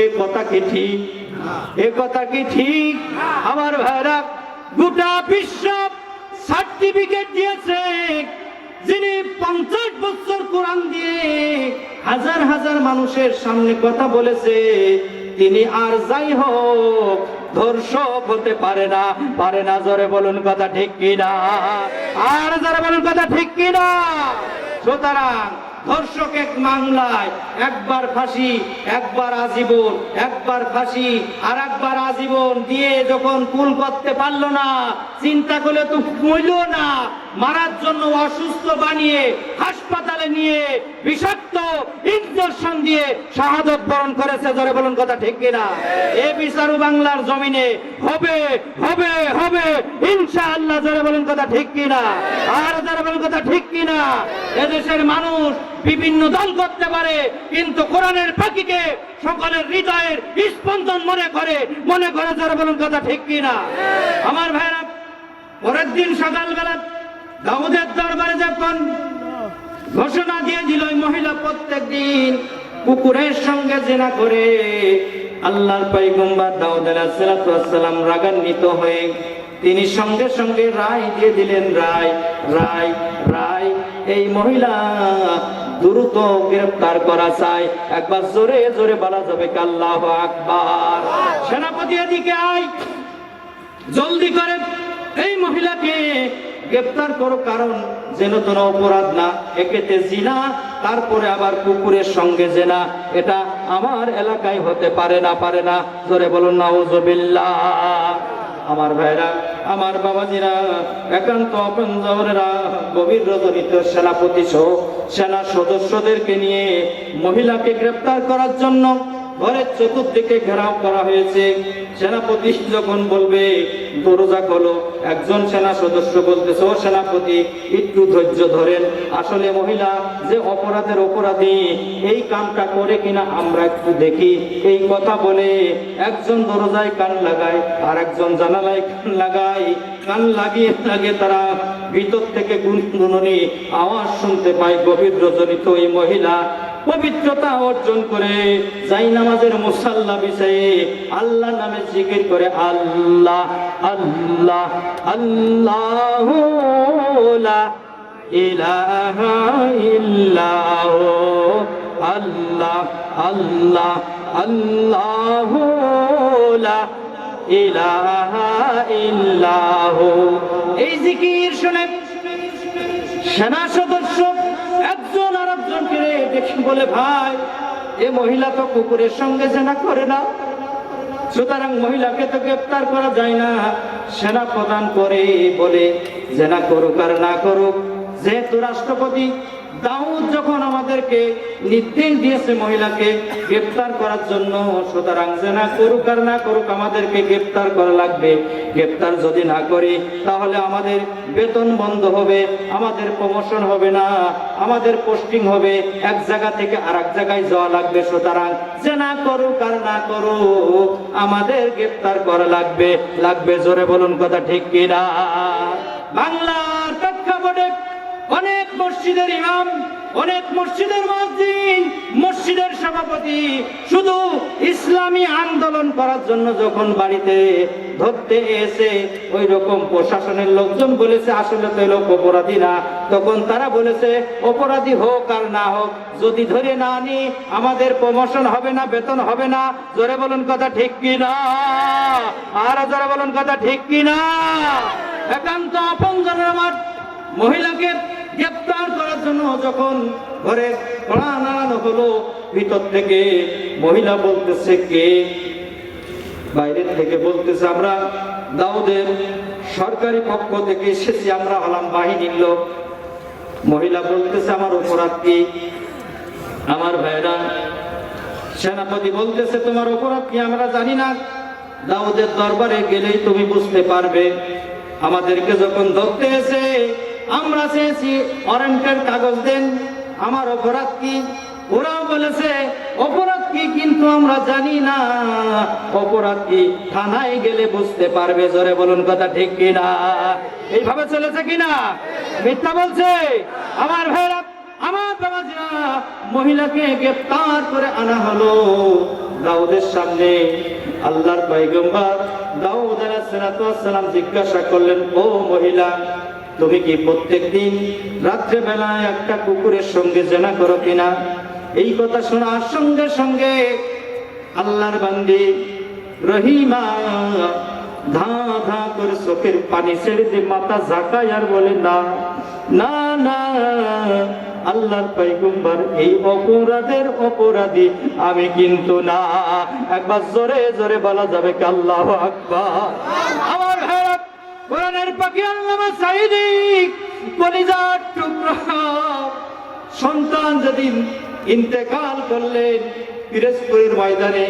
এ কথা কি ঠিক? এ কথা কি ঠিক? আমার ভাইরা, গোটা বিশ্ব সার্টিফিকেট দিয়েছে, যিনি 50 বছর কোরআন দিয়ে হাজার হাজার মানুষের সামনে কথা বলেছে, তিনি আর যাই হোক ধর্ষক হতে পারে না, পারে না। জোরে বলুন কথা ঠিক কিনা? আর জোরে বলুন কথা ঠিক কিনা? সুতরাং ধর্ষক এক মামলায় একবার ফাঁসি, একবার আজীবন, একবার ফাঁসি আর একবার আজীবন দিয়ে যখন কুল করতে পারলো না, চিন্তা করলে তো মইল না, মারার জন্য অসুস্থ বানিয়ে হাসপাতালে নিয়ে বিষাক্ত ইনজেকশন দিয়ে শাহাদত বরণ করেছে। জোরে বলুন কথা ঠিক কিনা? এ বিচারও বাংলার জমিনে হবে হবে হবে ইনশাআল্লাহ। জোরে বলুন কথা ঠিক কিনা? আর জোরে বলুন কথা ঠিক কিনা? এদেশের মানুষ বিভিন্ন দল করতে পারে, কিন্তু কোরআনের পাখিকে সকলের হৃদয়ের স্পন্দন মনে করে। জোরে বলুন কথা ঠিক কিনা? আমার ভাইরা, পরের দিন সকালবেলা দাউদের দরবারে যখন ঘোষণা দিয়ে দিল ওই মহিলা প্রত্যেক দিন কুকুরের সঙ্গে জিনা করে, আল্লাহর পয়গম্বর দাউদ আলাইহিস সালাম রাগান্বিত হয়ে তিনি সঙ্গে সঙ্গে রায় দিয়ে দিলেন, রায় রায় রায়, এই মহিলা দ্রুত গ্রেফতার করা চাই। একবার জোরে জোরে বলা যাবে কি আল্লাহু আকবার? সেনাপতি এদিকে আয়, জলদি করে এই মহিলাকে গ্রেফতার করো, কারণ যেন তোর অপরাধ না, একেতে জিনা, তারপরে আবার কুকুরের সঙ্গে জেনা, এটা আমার এলাকায় হতে পারে না জোরে বলুন নাউজুবিল্লাহ। আমার ভাইরা, আমার বাবাজিরা, একান্ত আপনজনেরা, গভীর রজনীতে সেনাপতি সহ সেনা সদস্যদেরকে নিয়ে মহিলাকে গ্রেফতার করার জন্য ঘরের চতুর্দিকে ঘেরাও করা হয়েছে। সেনাপতি যখন বলবে দরজা খোলো, একজন সেনা সদস্য বলতেছে, ও সেনাপতি একটু ধৈর্য ধরেন, আসলে মহিলা যে অপরাধের অপরাধী, এই কামটা করে কিনা আমরা একটু দেখি। এই কথা বলে একজন দরজায় কান লাগায় আর একজন জানালায় কান লাগায়। কান লাগিয়ে তারা ভিতর থেকে গুনগুননি আওয়াজ শুনতে পায়। গভীর রজনীতে ওই মহিলা পবিত্রতা অর্জন করে যাই নামাজের মুসাল্লা বিছায়ে আল্লাহ নামে জিকির করে, আল্লাহ আল্লাহ আল্লাহু লা ইলাহা ইল্লাহু, আল্লাহ আল্লাহ আল্লাহু লা ইলাহা ইল্লাহু। এই জিকির শুনে সেনা সদস্য একজন আর একজনকে দেখে বলে, ভাই এ মহিলা তো কুকুরের সঙ্গে জেনা করে না, সুতরাং মহিলাকে তো গ্রেফতার করা যায় না। সেনা প্রদান করে বলে, জেনা করুক আর না করুক, যেহেতু রাষ্ট্রপতি দাউদ যখন আমাদেরকে নির্দেশ দিয়েছে মহিলাকে গ্রেফতার করার জন্য, সুতরাং জেনা করুক আর না করুক আমাদেরকে গ্রেফতার করা লাগবে। গ্রেফতার যদি না করি তাহলে আমাদের বেতন বন্ধ হবে, আমাদের প্রমোশন হবে না, আমাদের পোস্টিং হবে, এক জায়গা থেকে আর এক জায়গায় যাওয়া লাগবে। সুতরাং জেনা করুক আর না করুক আমাদের গ্রেফতার করা লাগবে। জোরে বলুন কথা ঠিক কিনা? বাংলার প্রেক্ষাপটে অনেক মসজিদের ইমাম, অনেক মসজিদের মুয়াজ্জিন, মসজিদের সভাপতি শুধু ইসলামী আন্দোলন করার জন্য যখন বাড়িতে ধরতে এসে ওই রকম প্রশাসনের লোকজন বলেছে আসলে তো লোক অপরাধী না, তখন তারা বলেছে অপরাধী হোক আর না হোক, যদি ধরে না আনি আমাদের প্রমোশন হবে না, বেতন হবে না। জোরে বলুন কথা ঠিক কিনা? আর জোরে বলুন কথা ঠিক কিনা? একান্ত আপনজনের আমার মহিলাকে গ্রেফতার করার জন্য যখন ঘরে কড়া নাড়ানো হলো, ভিতর থেকে মহিলা বলতেছে, কে? বাইরের থেকে বলতেছে, আমরা দাউদের সরকারি পক্ষ থেকে এসেছি, আমরা হলাম বাহিনীর লোক। মহিলা বলতেছে, আমার অপরাধ কি? আমার ভাইরা, সেনাপতি বলতেছে, তোমার অপরাধ কি আমরা জানি না, দাউদের দরবারে গেলেই তুমি বুঝতে পারবে। আমাদেরকে যখন ধরতে এসে আমরা চেয়েছি ওয়ারেন্টের কাগজ দেন, আমার অপরাধ কি? ওরাও বলেছে অপরাধ কি, কিন্তু আমরা জানি না অপরাধ কি, থানায় গেলে বুঝতে পারবে। জোরে বলুন কথা ঠিক কিনা? এইভাবে চলেছে কিনা? মিথ্যা বলছে? আমার ভাইরা, আমার বাবাজিরা, মহিলাকে গ্রেফতার করে আনা হলো দাউদের সামনে। আল্লাহর পয়গম্বর দাউদ আলাইহিস সালাম জিজ্ঞাসা করলেন, ও মহিলা, তুমি কি প্রত্যেকদিন রাত্রে বেলায় একটা কুকুরের সঙ্গে জেনা করো কিনা? এই কথা শোনার সঙ্গে সঙ্গে আল্লাহর বান্দি রহিমা ধা ধা করে চোখের পানি ছেড়ে দিয়ে মাথা ঝাঁকায় আর বলে, না না না, আল্লাহর পয়গম্বর এই অপরাধের অপরাধী আমি কিন্তু না। একবার জোরে জোরে বলা যাবে কি আল্লাহু আকবার? আমার ভাইরা, কোরআনের পাখি আল্লামা সাঈদী কলিজার টুকরা সন্তান যেদিন ইন্তেকাল করলেন, পিরোজপুরের ময়দানে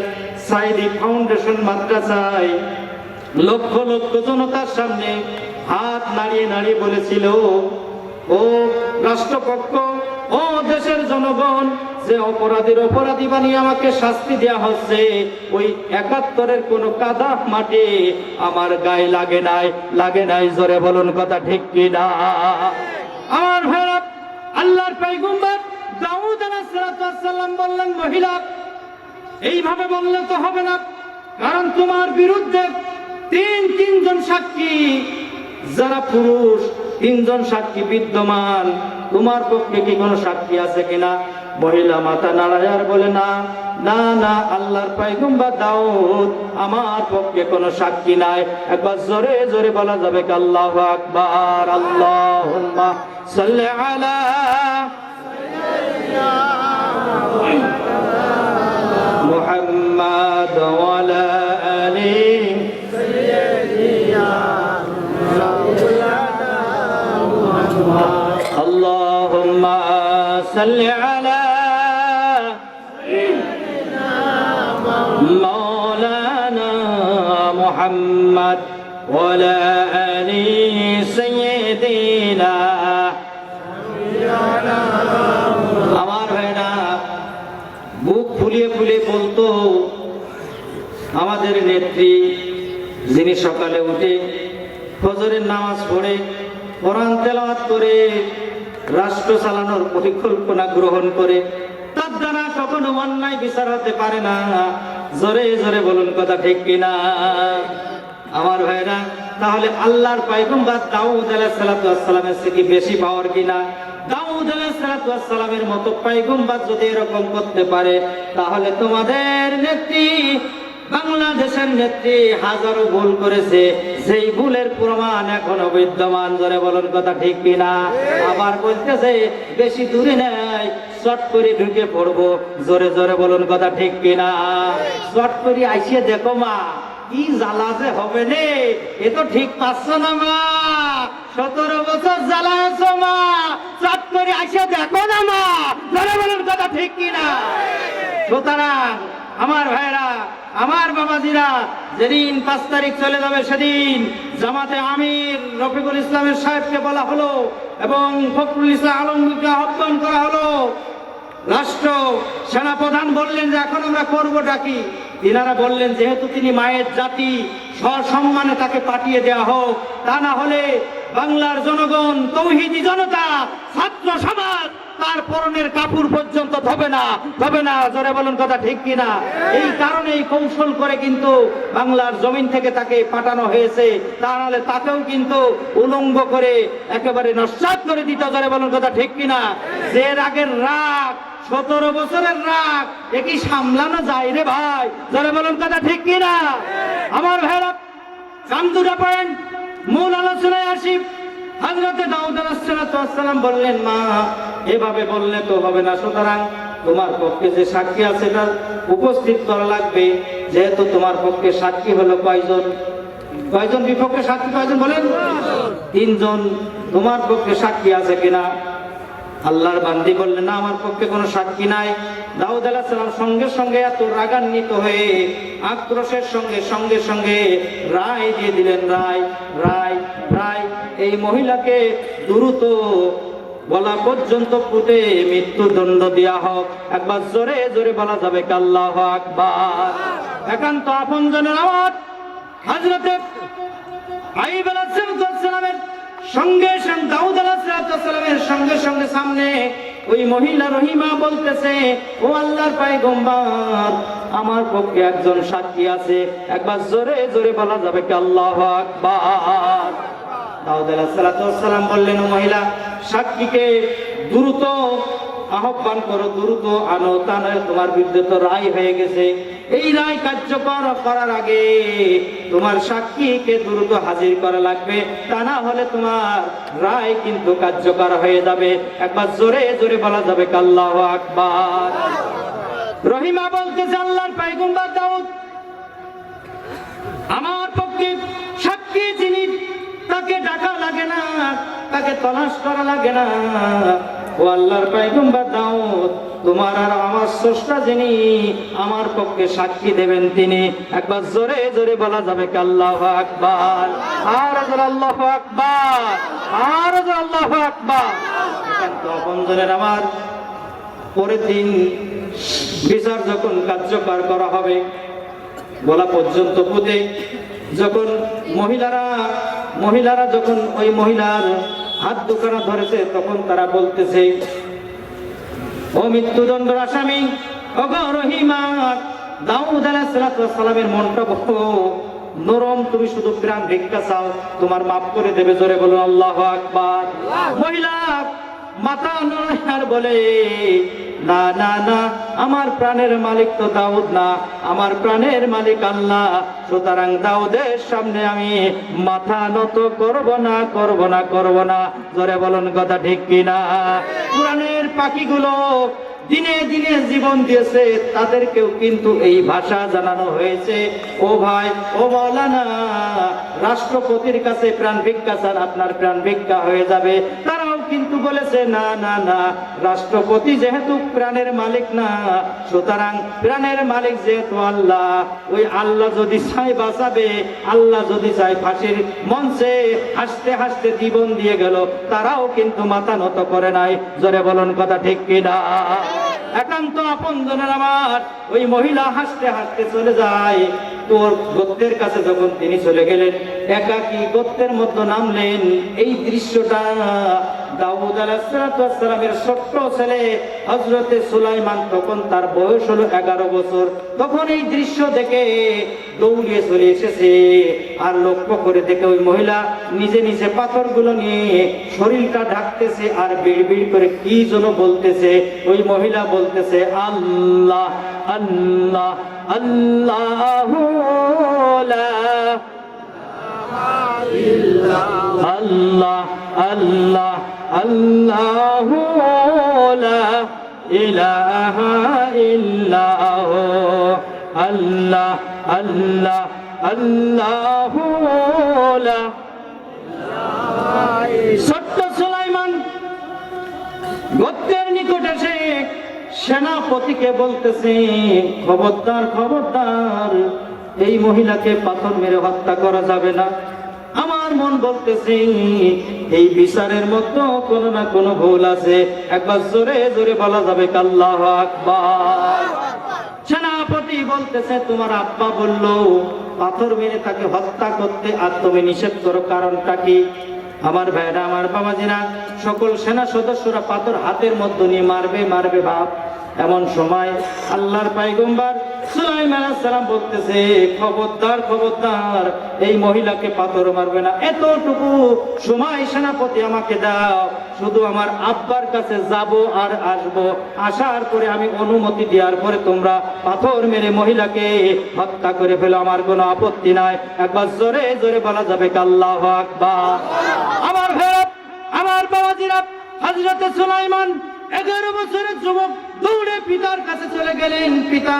সাঈদী ফাউন্ডেশন মাদ্রাসায় লক্ষ লক্ষ জনতার সামনে হাত নাড়িয়ে নাড়িয়ে বলেছিল, ও রাষ্ট্রপক্ষ, ও দেশের জনগণ, যে অপরাধীর অপরাধী বানিয়ে আমাকে শাস্তি দেয়া হচ্ছে, ওই ৭১-এর কোনো কাদা মাটি আমার গায়ে লাগে নাই। জোরে বলুন কথা ঠিক কিনা? আমার ভাইরা, আল্লাহর পয়গম্বর দাউদ আলাইহিস সালাম বললেন, মহিলা এইভাবে বললে তো হবে না, কারণ তোমার বিরুদ্ধে তিনজন সাক্ষী, যারা পুরুষ ৩ জন সাক্ষী বিদ্যমান, তোমার পক্ষে কি কোনো সাক্ষী আছে কিনা? মহিলা মাথা নাড়ায় আর বলে, না না না, আল্লাহর পয়গম্বর দাউদ, আমার পক্ষে কোনো সাক্ষী নাই। একবার জোরে জোরে বলা যাবে কি আল্লাহু আকবার? আল্লাহুম্মা সাল্লি আলা সাল্লি আলা মাওলানা মুহাম্মদ ওয়া আলা আলি সাইয়্যিদিনা। আমার ভাইরা বুক ফুলিয়ে ফুলিয়ে বলতো, আমাদের নেত্রী যিনি সকালে উঠে ফজরের নামাজ পড়ে কোরআন তেলাওয়াত করে রাষ্ট্র চালানোর পরিকল্পনা গ্রহণ করে, তার দ্বারা কখনো অন্যায় বিচার হতে পারে না। জোরে জোরে বলুন কথা ঠিক কিনা? আমার ভাইরা, তাহলে আল্লাহর পয়গম্বর দাউদ আলাইহিস সালাতু ওয়াস সালামের থেকে বেশি পাওয়ার কিনা? দাউদ আলাইহিস সালাতু ওয়াস সালামের মতো পয়গম্বর যদি এরকম করতে পারে, তাহলে তোমাদের নেত্রী, বাংলাদেশের নেত্রী হাজারো ভুল করেছে, সেই ভুলের প্রমাণ এখনো বিদ্যমান। জোরে বলুন কথা ঠিক কিনা? আবার বলতেছে বেশি দূরে নাই, শর্ট করে ঢুকে পড়বো। জোরে জোরে বলুন কথা ঠিক কিনা? শর্ট করে আইসিয়ে দেখো মা, কি জ্বালা যে হবে নে, এ তো ঠিক পাচ্ছ না মা। 17 বছর জ্বালা আছো মা, শর্ট করে আইসিয়ে দেখো না মা। জোরে বলুন কথা ঠিক কিনা? সুতরাং আমার ভাইরা, আমার বাবাজিরা, যেদিন 5 তারিখ চলে যাবে সেদিন জামাতে আমির রফিকুল ইসলামের সাহেবকে বলা হলো এবং ফখরুল ইসলাম আলমগীরকে আহ্বান করা হলো। রাষ্ট্র সেনাপ্রধান বললেন যে এখন আমরা করবোটা কি? তিনারা বললেন যেহেতু তিনি মায়ের জাতি, সসম্মানে তাকে পাঠিয়ে দেওয়া হোক, তা না হলে বাংলার জনগণ, তৌহিদি জনতা, ছাত্র সমাজ তার পরনের কাপড় পর্যন্ত ধোবে না, ধোবে না। জোরে বলুন কথা ঠিক কিনা? এই কারণেই কৌশল করে কিন্তু বাংলার জমিন থেকে তাকে পাঠানো হয়েছে, তা নাহলে তাকেও কিন্তু উলঙ্গ করে একেবারে নস্যাৎ করে দিত। জোরে বলুন কথা ঠিক কিনা? যে রাগের রাগ, 17 বছরের রাগ, এ কি সামলানো যায় রে ভাই? জোরে বলুন কথা ঠিক কিনা? আমার ভাইরা, দুটা পয়েন্ট মূল আলোচনায় আসি। হযরতে দাউদ আলাইহিস সালাম বললেন, মা এভাবে বললে তো হবে না, সুতরাং তোমার পক্ষে যে সাক্ষী আছে তার উপস্থিত করা লাগবে। যেহেতু তোমার পক্ষে সাক্ষী হলো কয়জন? কয়জন বিপক্ষে সাক্ষী কয়জন বলেন? 3 জন। তোমার পক্ষে সাক্ষী আছে কিনা? আল্লাহর বান্দি বললেন, না, আমার পক্ষে কোনো সাক্ষী নাই। দাউদ আলাইহিস সালাম সঙ্গে সঙ্গে এত রাগান্বিত হয়ে আক্রোশের সঙ্গে সঙ্গে সঙ্গে রায় দিয়ে দিলেন। রায় এই মহিলাকে দ্রুত বলা পর্যন্ত পুঁতে মৃত্যুদণ্ড দেওয়া হোক। একবার জোরে জোরে বলা যাবে কি আল্লাহু আকবার? একান্ত আপনজনের আওয়াজ হযরতে আইয়ুব আলাইহিস সালামের সঙ্গে সঙ্গে দাউদ আলাইহিস সালামের সঙ্গে সঙ্গে সামনে ওই মহিলা রহিমা বলতেছে, ও আল্লাহর পয়গম্বর, আমার পক্ষে একজন সাক্ষী আছে। একবার জোরে জোরে বলা যাবে কি আল্লাহু আকবার? দাউদ আলাইহিস সালাম বললেন, ও মহিলা, সাক্ষীকে দ্রুত আহ্বান করো, দ্রুত আনো, তা নয় তোমার বিরুদ্ধে তো রায় হয়ে গেছে। এই রায় কার্যকর করার আগে তোমার সাক্ষীকে দ্রুত হাজির করা লাগবে, তা না হলে তোমার রায় কিন্তু কার্যকর হয়ে যাবে। একবার জোরে জোরে বলা যাবে কি আল্লাহু আকবার? রহিমা বলতেছে, আল্লাহর পয়গম্বর দাউদ, আমার পক্ষে সাক্ষী যিনি, তাকে ডাকা লাগে না, তাকে তলাশ করা লাগে না। ও আল্লাহর পয়গম্বর দাউদ, তোমার আর আমার স্রষ্টা যিনি আমার পক্ষে সাক্ষী দেবেন তিনি। একবার জোরে জোরে বলা যাবে কি আল্লাহু আকবার? আর জোরে আল্লাহু আকবার, আর জোরে আল্লাহু আকবার। একান্ত আপনজনের আমার, পরের দিন বিচার যখন কার্যকর করা হবে, বলা পর্যন্ত পুঁতে যখন মহিলারা যখন ওই মহিলার হাত দুখানা ধরেছে, তখন তারা বলতেছে, ও মৃত্যুদণ্ডের আসামি, ও গো রহিমা, দাউদ আলাইহিস সালামের মনটা বড় নরম, তুমি শুধু প্রাণ ভিক্ষা চাও, তোমার মাফ করে দেবে। জোরে বলুন আল্লাহু আকবার। মহিলা মাথা নড়ার বলে, না না না, আমার প্রাণের মালিক তো দাউদ না, আমার প্রাণের মালিক আল্লাহ। সুতরাং দাউদের সামনে আমি মাথা নত করব না, করব না, করব না। জোরে বলুন কথা ঠিক কিনা? কোরআনের পাখিগুলো দিনে দিনে জীবন দিয়েছে, তাদেরকেও কিন্তু এই ভাষা জানানো হয়েছে, ও ভাই, ও মাওলানা, রাষ্ট্রপতির কাছে প্রাণ ভিক্ষা চান, আপনার প্রাণ ভিক্ষা হয়ে যাবে। তারাও কিন্তু কিন্তু বলেছে না না না, রাষ্ট্রপতি যেহেতু প্রাণের মালিক না, সুতরাং প্রাণের মালিক যেহেতু আল্লাহ, ওই আল্লাহ যদি চায় বাঁচাবে, আল্লাহ যদি চায় ফাঁসির মঞ্চে হাসতে হাসতে জীবন দিয়ে গেল, তারাও কিন্তু মাথা নত করে নাই। জোরে বলুন কথা ঠিক কিনা? একান্ত আপনজনের আমার ওই মহিলা হাসতে হাসতে চলে যায়। তোর গোত্রের কাছে যখন তিনি চলে গেলেন, একাকী গোত্রের মধ্যে নামলেন। এই দৃশ্যটা দাউদ আলাইহিস সালামের ছোট্ট ছেলে হযরতে সুলাইমান, তখন তার বয়স হলো 11 বছর। তখন এই দৃশ্য দেখে দৌড়িয়ে চলে এসেছে, আর লক্ষ্য করে দেখে ওই মহিলা নিজে নিজে পাথরগুলো নিয়ে শরীরটা ঢাকতেছে আর বিড়বিড় করে কি যেন বলতেছে। ওই মহিলা বলতেছে আল্লাহ আল্লাহ আল্লাহু লা আল্লাহ আল্লাহ আল্লাহু লা ইলাহা ইল্লাহু আল্লাহ আল্লাহ আল্লাহু লা। ছোট্ট সুলাইমান গোত্রের নিকট এসে সেনাপতিকে বলতেছে, খবরদার খবরদার, এই মহিলাকে পাথর মেরে হত্যা করা যাবে না। আমার মন বলতেছে এই বিচারের মধ্যে কোনো না কোনো ভুল আছে। একবার জোরে জোরে বলা যাবে আল্লাহু আকবার। সেনাপতি বলতেছে, তোমার আব্বা বললো পাথর মেরে তাকে হত্যা করতে, আর তুমি নিষেধ করো, কারণটা কি? আমার ভাইরা, আমার বাবাজিরা, সকল সেনা সদস্যরা পাথর হাতের মধ্যে নিয়ে মারবে মারবে ভাব। এমন সময় আল্লাহর পয়গম্বর সুলাইমান আলাইহিস সালাম বলতেছে, খবরদার খবরদার, এই মহিলাকে পাথর মারবে না। এতটুকু সময় সেনাপতি আমাকে দাও, শুধু আমার আব্বার কাছে যাব আর আসব, আসার পরে আমি অনুমতি দেওয়ার পরে তোমরা পাথর মেরে মহিলাকে হত্যা করে ফেলো, আমার কোনো আপত্তি নাই। একবার জোরে জোরে বলা যাবে আল্লাহু আকবার। আমার ভাইরা, আমার বাবাজিরা, হযরতে সুলাইমান 11 বছরের যুবক দৌড়ে পিতার কাছে চলে গেলেন। পিতা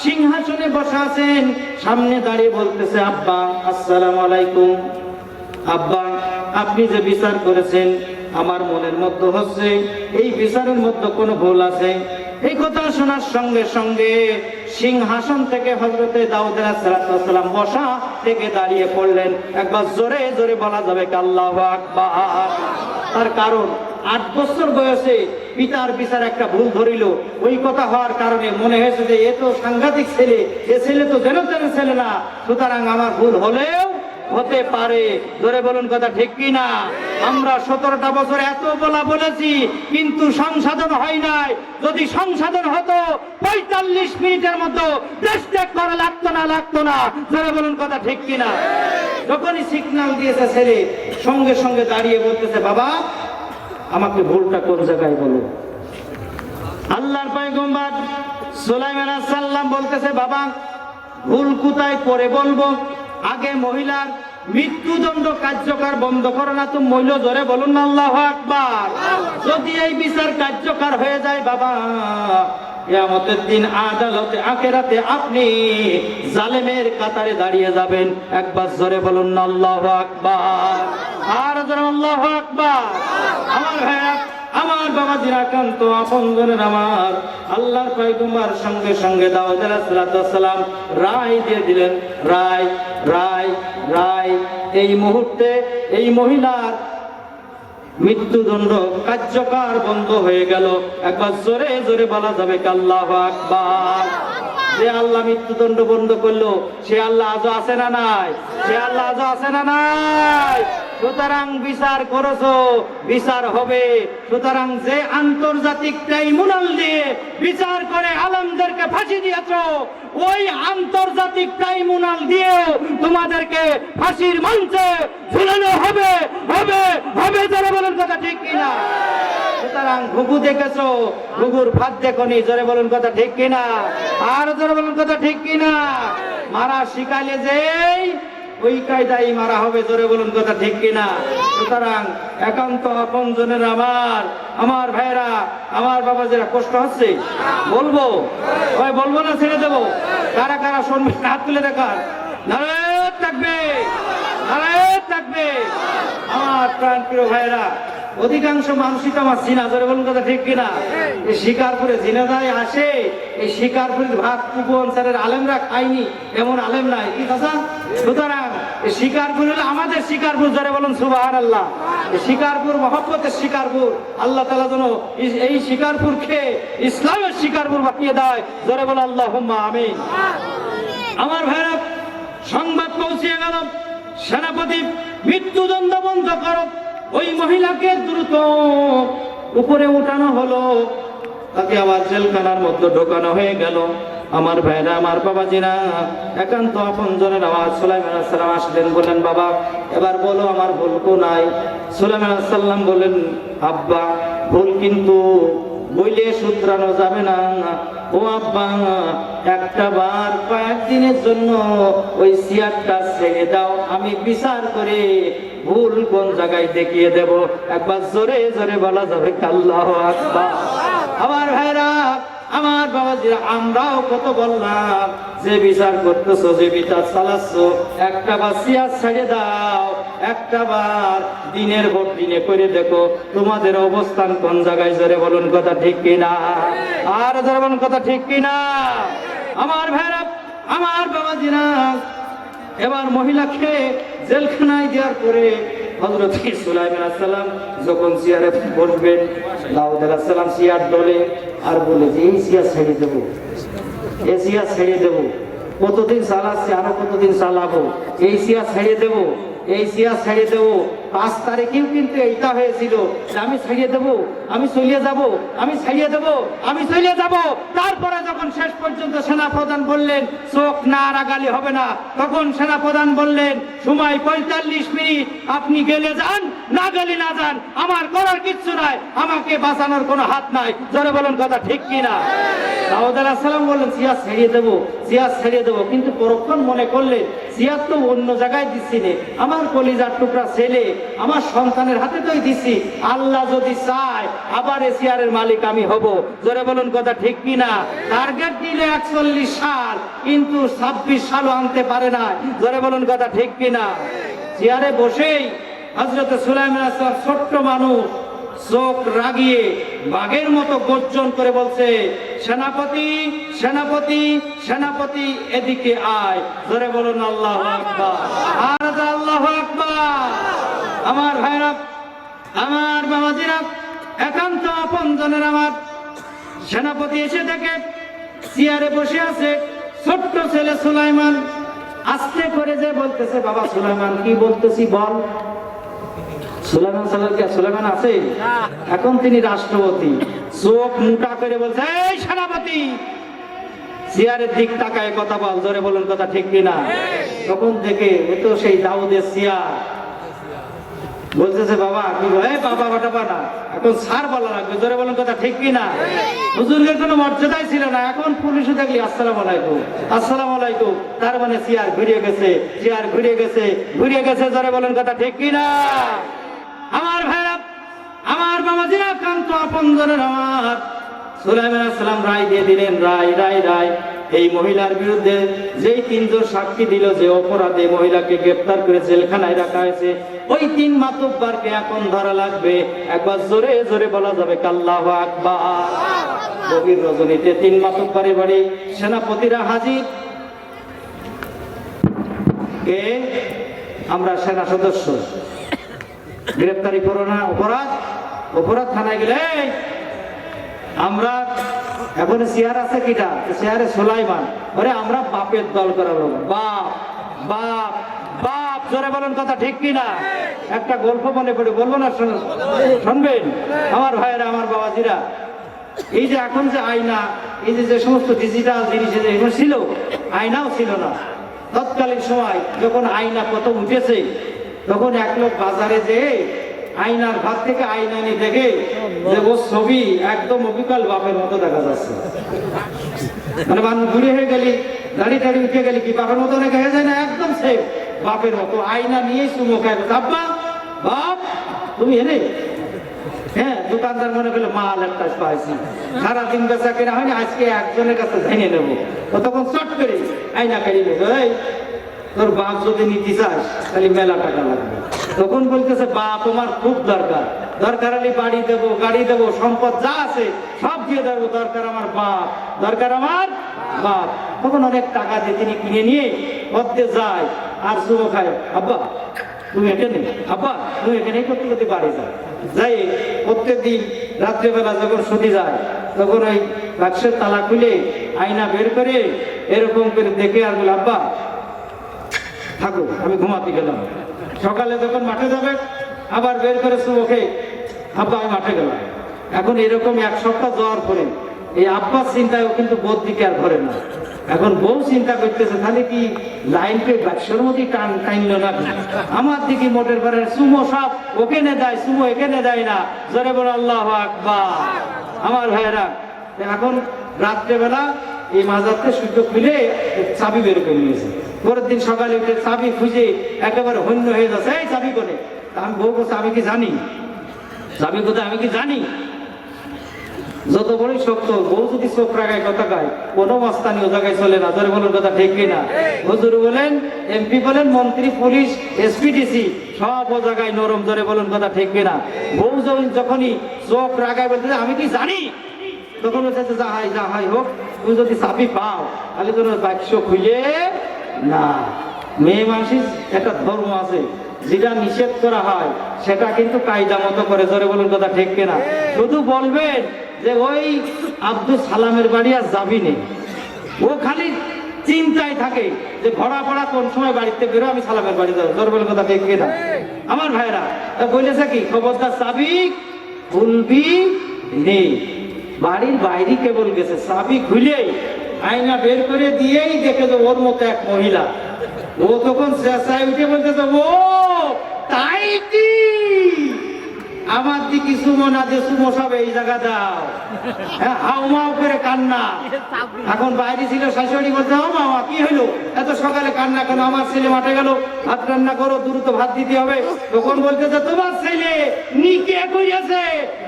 সিংহাসনে বসা আছেন, সামনে দাঁড়িয়ে বলতেছে, আব্বা আসসালামু আলাইকুম। আব্বা, আপনি যে বিচার করেছেন, আমার মনের মধ্যে হচ্ছে এই বিচারের মধ্যে কোনো ভুল আছে। এই কথা শোনার সঙ্গে সঙ্গে সিংহাসন থেকে হযরতে দাউদ আলাইহিস সালাম বসা থেকে দাঁড়িয়ে পড়লেন। একবার জোরে জোরে বলা যাবে আল্লাহু আকবার। তার কারণ 8 বছর বয়সে পিতার বিচার একটা ভুল ধরিল। ওই কথা হওয়ার কারণে মনে হয়েছে যে এ তো সাংঘাতিক ছেলে, এ ছেলে তো যেন তেন ছেলে না, সুতরাং আমার ভুল হলেও হতে পারে। জোরে বলুন কথা ঠিক কি না? আমরা 17টা বছর এত বলেছি, কিন্তু সংশোধন হয় নাই। যদি সংশোধন হতো 45 মিনিটের মধ্যে দেশ ত্যাগ করা লাগতো না। জোরে বলুন কথা ঠিক কি না? যখনই সিগন্যাল দিয়েছে ছেলে, সঙ্গে সঙ্গে দাঁড়িয়ে বলতেছে, বাবা আমাকে ভুলটা কোন জায়গায় বলো। আল্লাহর পয়গম্বর সুলাইমান আলাইহিস সালাম বলতেছে, বাবা ভুল কোথায় পরে বলবো, আগে মহিলার মৃত্যুদণ্ড কার্যকর বন্ধ করো না। তুমি মহিলা জোরে বলুন না আল্লাহু আকবার। যদি এই বিচার কার্যকর হয়ে যায় বাবা, কিয়ামতের দিন আদালতে আখিরাতে আপনি জালেমের কাতারে দাঁড়িয়ে যাবেন। একবার জোরে বলুন না আল্লাহু আকবার। আর জোরে আল্লাহু আকবার। আমার ভাইরা, আমার বাবাজির একান্ত আপনজনের আমার আল্লাহর পয়গম্বর সঙ্গে সঙ্গে দাউদ আলাইহিস সালাম রায় দিয়ে দিলেন। রায় রায় রায় এই মুহূর্তে এই মহিলার মৃত্যুদণ্ড কার্যকর বন্ধ হয়ে গেল। একবার জোরে জোরে বলা যাবে আল্লাহু আকবার। যে আল্লাহ মৃত্যুদণ্ড বন্ধ করলো, সে আল্লাহ আজও আছে না নাই? সে আল্লাহ আজও আছে না নাই? সুতরাং বিচার করেছো, বিচার হবে। সুতরাং যে আন্তর্জাতিক ট্রাইব্যুনাল দিয়ে বিচার করে আলেমদেরকে ফাঁসি দিয়েছো, ওই আন্তর্জাতিক ট্রাইব্যুনাল দিয়েও তোমাদেরকে ফাঁসির মঞ্চে ঝুলানো হবে হবে হবে। যারা বলেন কথা ঠিক কিনা? সুতরাং ঘুঘু দেখেছো, ঘুঘুর ফাঁদ দেখোনি। জোরে বলুন কথা ঠিক কিনা? আর জোরে বলুন কথা ঠিক কিনা? মারা শিখাইলে যেই ওই কায়দায় মারা হবে। জোরে বলুন কথা ঠিক কিনা? সুতরাং একান্ত আপনজনের আমার ভাইরা, আমার বাবা, যারা কষ্ট হচ্ছে বলবো, ওই বলবো না ছেড়ে দেবো? কারা কারা শুনবে হাত তুলে দেখান। নারায়ণ থাকবে, নারায়ণ থাকবে। আমার প্রাণ প্রিয় ভাইরা, অধিকাংশ মানুষই তো আমার চিনা, জোরে বলুন কথা ঠিক কিনা? এই শিকারপুরে জিনাদায় আসে, এই শিকারপুরের ভাত কুপু অঞ্চলের আলেমরা খায়নি এমন আলেম নাই, কি কথা? সুতরাং এই শিকারপুর হলো আমাদের শিকারপুর, জোরে বলুন সুবহানাল্লাহ। এই শিকারপুর মহব্বতের শিকারপুর, আল্লাহ তাআলা যেন এই শিকারপুরকে ইসলামের শিকারপুর বানিয়ে দেয়, জোরে বলুন আল্লাহুম্মা আমিন। আমার ভাইরা, সংবাদ পৌঁছে গেল, সেনাপতি মৃত্যুদণ্ড বন্ধ করো, ওই মহিলাকে দ্রুত উপরে উঠানো হলো, তাকে আবার জেলখানার মধ্যে ঢোকানো হয়ে গেল। আমার ভাইরা, আমার বাবাজিরা, একান্ত আপনজনের আওয়াজ। সুলাইমান আলাইহিস সালাম আসলেন, বললেন, বাবা এবার বলো আমার ভুল কোনায়? সুলাইমান আলাইহিস সালাম বললেন, আব্বা ভুল কিন্তু বইলে শুধরানো যাবে না। ও আব্বা, একটা বার কয়েকদিনের জন্য ওই চেয়ারটা ছেড়ে দাও, আমি বিচার করে ভুল কোন জায়গায় দেখিয়ে দেব। একবার জোরে জোরে বলা যাবে আল্লাহু আকবার। আমার ভাইরা, আমার বাবাজিরা, আমরাও কত বললাম যে বিচার করতেছো, যে বিচার চালাচ্ছ, একটা বার চেয়ার ছেড়ে দাও, একটা বার দিনের ভোট দিনে করে দেখো তোমাদের অবস্থান কোন জায়গায়, জোরে বলুন কথা ঠিক কিনা? আর জোরে বলুন কথা ঠিক কিনা? আমার ভাইরা, আমার বাবাজিরা, এবার মহিলাকে জেলখানায় দেওয়ার পরে হযরত সুলাইমান আলাইহিস সালাম যখন চেয়ারে বসবেন, দাউদ আলাইহিস সালাম চেয়ার দলে আর বলে যে এই চেয়ার ছেড়ে দেবো, এই চেয়ার ছেড়ে দেবো, কতদিন চালাচ্ছে, আরো কতদিন চালাবো, এই চেয়ার ছেড়ে দেবো, এই চেয়ার ছেড়ে দেবো। 5 তারিখেও কিন্তু এইটা হয়েছিল যে আমি ছাড়িয়ে দেবো, আমি চলিয়ে যাব, আমি ছাড়িয়ে দেবো, আমি চলিয়ে যাব। তারপরে যখন শেষ পর্যন্ত সেনাপ্রধান বললেন চোখ না রাগালি হবে না, তখন সেনাপ্রধান বললেন সময় 45 মিনিট, আপনি গেলে যান, না গেলে না যান, আমার করার কিচ্ছু নাই, আমাকে বাঁচানোর কোনো হাত নাই, জোরে বলুন কথা ঠিক কিনা? দাউদ আলাইহিস সালাম বললেন চেয়ার ছাড়িয়ে দেবো, চেয়ার ছাড়িয়ে দেবো, কিন্তু পরক্ষণ মনে করলেন চেয়ার তো অন্য জায়গায় দিচ্ছি নে, আমার কলিজার টুকরা ছেলে, আমার সন্তানের হাতে তোই দিছি, আল্লাহ যদি চায় আবার এ চেয়ারের মালিক আমি হব, জোরে বলুন কথা ঠিক কিনা? টার্গেট দিলে 41 সাল, কিন্তু 26 সালও আনতে পারে না, জোরে বলুন কথা ঠিক কিনা? চেয়ারে বসেই হযরত সুলাইমান আলাইহিস সালাম, ছোট্ট মানুষ, চোখ রাগিয়ে বাঘের মতো গর্জন করে বলছে, সেনাপতি, সেনাপতি, সেনাপতি, এদিকে আয়, জোরে বলুন আল্লাহু আকবার। আর আল্লাহু আকবার। আমার ভাইরা, আমার বাবাজিরা, একান্ত আপনজনের আমার সেনাপতি এসে দেখে চেয়ারে বসে আছে ছোট্ট ছেলে সুলাইমান। আস্তে করে যে বলতেছে, বাবা সুলাইমান কি বলতেছি বল। সুলাইমান সুলাইমান আছে, এখন তিনি রাষ্ট্রপতি। চোখ মোটা করে বলছে, এই সেনাপতি, চেয়ারের দিক তাকায় কথা বল, জোরে বলুন কথা ঠিক কিনা? তখন থেকে এ তো সেই দাউদের চেয়ার। বলতেছে, বাবা কি বলে, বাবা বাটাবা না, এখন স্যার বলা লাগবে, জোরে বলুন কথা ঠিক কিনা? হুজুরের কোনো মর্যাদাই ছিল না, এখন পুলিশে দেখলি আসসালামু আলাইকুম, আসসালামু আলাইকুম, তার মানে চেয়ার ঘুরিয়ে গেছে, চেয়ার ঘুরিয়ে গেছে, ঘুরিয়ে গেছে, জোরে বলুন কথা ঠিক কিনা? আমার ভাইরা, আমার বাবাজিরা, কান্ত আপনজনের আমার সুলাইমান আলাইহিস সালাম রায় দিয়ে দিলেন, রায় রায় রায়। এই মহিলার বিরুদ্ধে যেই 3 জন সাক্ষী দিল, যে অপরাধে মহিলাকে গ্রেফতার করে জেলখানায় রাখা হয়েছে, ওই 3 মাতব্বরকে এখন ধরা লাগবে। একবার জোরে জোরে বলা যাবে আল্লাহু আকবার। গভীর রজনীতে 3 মাতব্বরের বাড়ি, সেনাপতিরা হাজির। কে? আমরা সেনা সদস্য। গ্রেফতারি করো না, অপরাধ, অপরাধ থানায় গেলে আমরা এখন চেয়ার আছে কিটা, চেয়ারে সুলাইমান, ওরে আমরা বাপের দল করাবো, বাপ বাপ বাপ, জোরে বলেন কথা ঠিক কিনা? একটা গল্প মনে পড়ে, বলবো না? শুনবেন আমার ভাইয়েরা, আমার বাবাজিরা, এই যে এখন যে আয়না, এই যে সমস্ত ডিজিটাল জিনিস এগুলো ছিল, আয়নাও ছিল না তৎকালীন সময়। যখন আয়না প্রথম উঠেছে, তখন এক লোক বাজারে যেয়ে আয়নার ভাত থেকে আয়না নিয়ে দেখে যে ওর ছবি একদম অবিকল বাপের মতো দেখা যাচ্ছে। মানে মানুষ ঘুরে হয়ে গেলি, দাড়ি টাড়ি উঠে গেলি, কি বাপের মতো দেখা যায় না? একদম সেম বাপের মতো। আয়না নিয়েই চুমো খায়, আব্বা বাপ তুমি এনে। হ্যাঁ, দোকানদার মনে করলে মাল একটা পাইছি, সারাদিন বেচা কেনা হয়নি, আজকে একজনের কাছে জেনে নেবো। ও তখন চট করে আয়না কাড়ি নেবে, এই তোর বাপ যদি নিতে চাস তাহলে মেলা টাকা লাগবে। তখন বলতেছে, বাপ আমার খুব দরকার। দরকার হলে বাড়ি দেবো, গাড়ি দেবো, সম্পদ যা আছে সব দিয়ে দেবো, দরকার আমার বাপ, দরকার আমার বাপ। তখন অনেক টাকা দিয়ে তিনি কিনে নিয়ে পথে যায় আর চুমো খায়, আব্বা তুমি এখানে, আব্বা তুমি এখানে করতে করতে বাড়ি যায়। যাই প্রত্যেক দিন রাত্রেবেলা যখন শুতে যায় তখন ওই বাক্সের তালা খুলে আয়না বের করে এরকম করে দেখে আর বলে, আব্বা থাকো আমি ঘুমাতে গেলাম। সকালে যখন মাঠে যাবে আবার বের করে চুমোকে, আব্বা আমি মাঠে গেলাম। এখন এরকম এক সপ্তাহ যাওয়ার পরে এই আব্বার চিন্তায় কিন্তু বোধ দিকে আর ধরে না। এখন বউ চিন্তা করতেছে তাহলে কি লাইন পে বাক্সের মধ্যে টাইনল না, আমার দিকে মোটের পরে চুমো সব ওখানে দেয়, চুমো এখানে দেয় না। জোরে বলো আল্লাহু আকবার। আমার ভাইয়েরা এখন রাত্রেবেলা এই মাজারতে সূর্য খুলে চাবি বের করে নিয়েছে। পরের দিন সকালে উঠে চাবি খুঁজে একেবারে হন্য হয়ে যাচ্ছে, এই চাবি কোনে? আমি বউ বলছে আমি কি জানি চাবি কোথায়, আমি কি জানি? যত বড়ই শক্ত বউ যদি চোখ রাখায় কথা গায় কোনো মাস্তানি ও জায়গায় চলে না। ধরে বলুন কথা ঠিক কিনা? হুজুর বলেন, এমপি বলেন, মন্ত্রী, পুলিশ, এসপিডিসি সব ও জায়গায় নরম। ধরে বলুন কথা ঠিক কিনা? বউ যখনই চোখ রাখায় বলতে আমি কি জানি, তখন হচ্ছে যা হয় হোক, তুমি যদি চাবি পাও তাহলে তোমার বাক্স খুলে না। মেয়ে মানুষের একটা ধর্ম আছে, যেটা নিষেধ করা হয় সেটা কিন্তু কায়দা মতো করে। জোরে বলুন কথা ঠিক কিনা? শুধু বলবেন যে ওই আব্দুল সালামের বাড়ি আর যাবি নেই, ও খালি চিন্তায় থাকে যে ভরা পড়া কোন সময় বাড়িতে বেরো, আমি সালামের বাড়ি যাবো। জোরে বলুন কথা ঠিক কিনা? আমার ভাইরা বলেছে কি, খবরদার চাবি খুলবি নেই। বাড়ির বাইরে কেবল গেছে, চাবি খুলে আয়না বের করে দিয়েই দেখে যে ওর মতো এক মহিলা। ও তখন চেঁচায় উঠে বলতেছে, ও তাই কি আমার দিকে সুমো না যে সুমো সব এই জায়গা দাও। হ্যাঁ, হাউমাউ করে কান্না। এখন বাইরে ছিল শাশুড়ি বলতে, ও মামা কি হইলো এত সকালে কান্না কেন? আমার ছেলে মাঠে গেল, ভাত রান্না করো, দ্রুত ভাত দিতে হবে। তখন বলতেছে, তোমার ছেলে নিকে কইয়াছে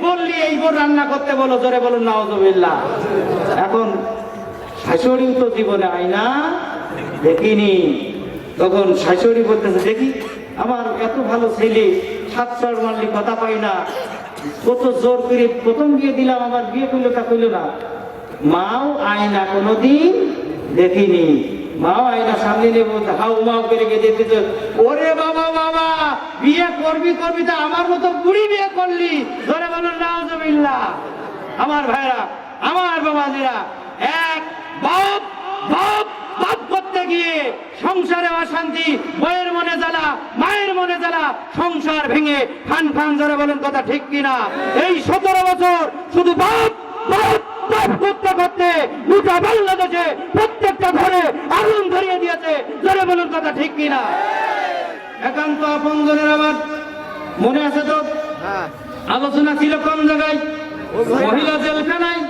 বললি এই বোর রান্না করতে বলো। জোরে বলুন নাউজুবিল্লাহ। এখন শাশুড়িও তো জীবনে আয়না দেখিনি। তখন শাশুড়ি বলতেছে, দেখি আমার এত ভালো ছেলে, 7 চড় মারলি কথা পাই না, কত জোর করে প্রথম বিয়ে দিলাম, আমার বিয়ে করলো তা করলো না। মাও আয়না কোনোদিন দেখিনি। মাও আয়না সামনে নিয়ে বলতে হাউ মাও করে গেছে, ওরে বাবা বাবা বিয়ে করবি তা আমার মতো বুড়ি বিয়ে করলি। ধরে বলুন নাউজুবিল্লাহ। আমার ভাইরা, আমার বাবাজিরা, এক বাপ বাপ বাপ করতে গিয়ে সংসারে অশান্তি, বইয়ের মনে জ্বালা, মায়ের মনে জ্বালা, সংসার ভেঙে খান খান। ধরে বলুন কথা ঠিক কিনা? এই 17 বছর শুধু বাপ বাপ বাপ করতে করতে গোটা বাংলাদেশে প্রত্যেকটা ঘরে আগুন ধরিয়ে দিয়েছে। ধরে বলুন কথা ঠিক কিনা? একান্ত আপনজনের আমার মনে আছে তো, আলোচনা ছিল কোন জায়গায়? মহিলা জেলখানায়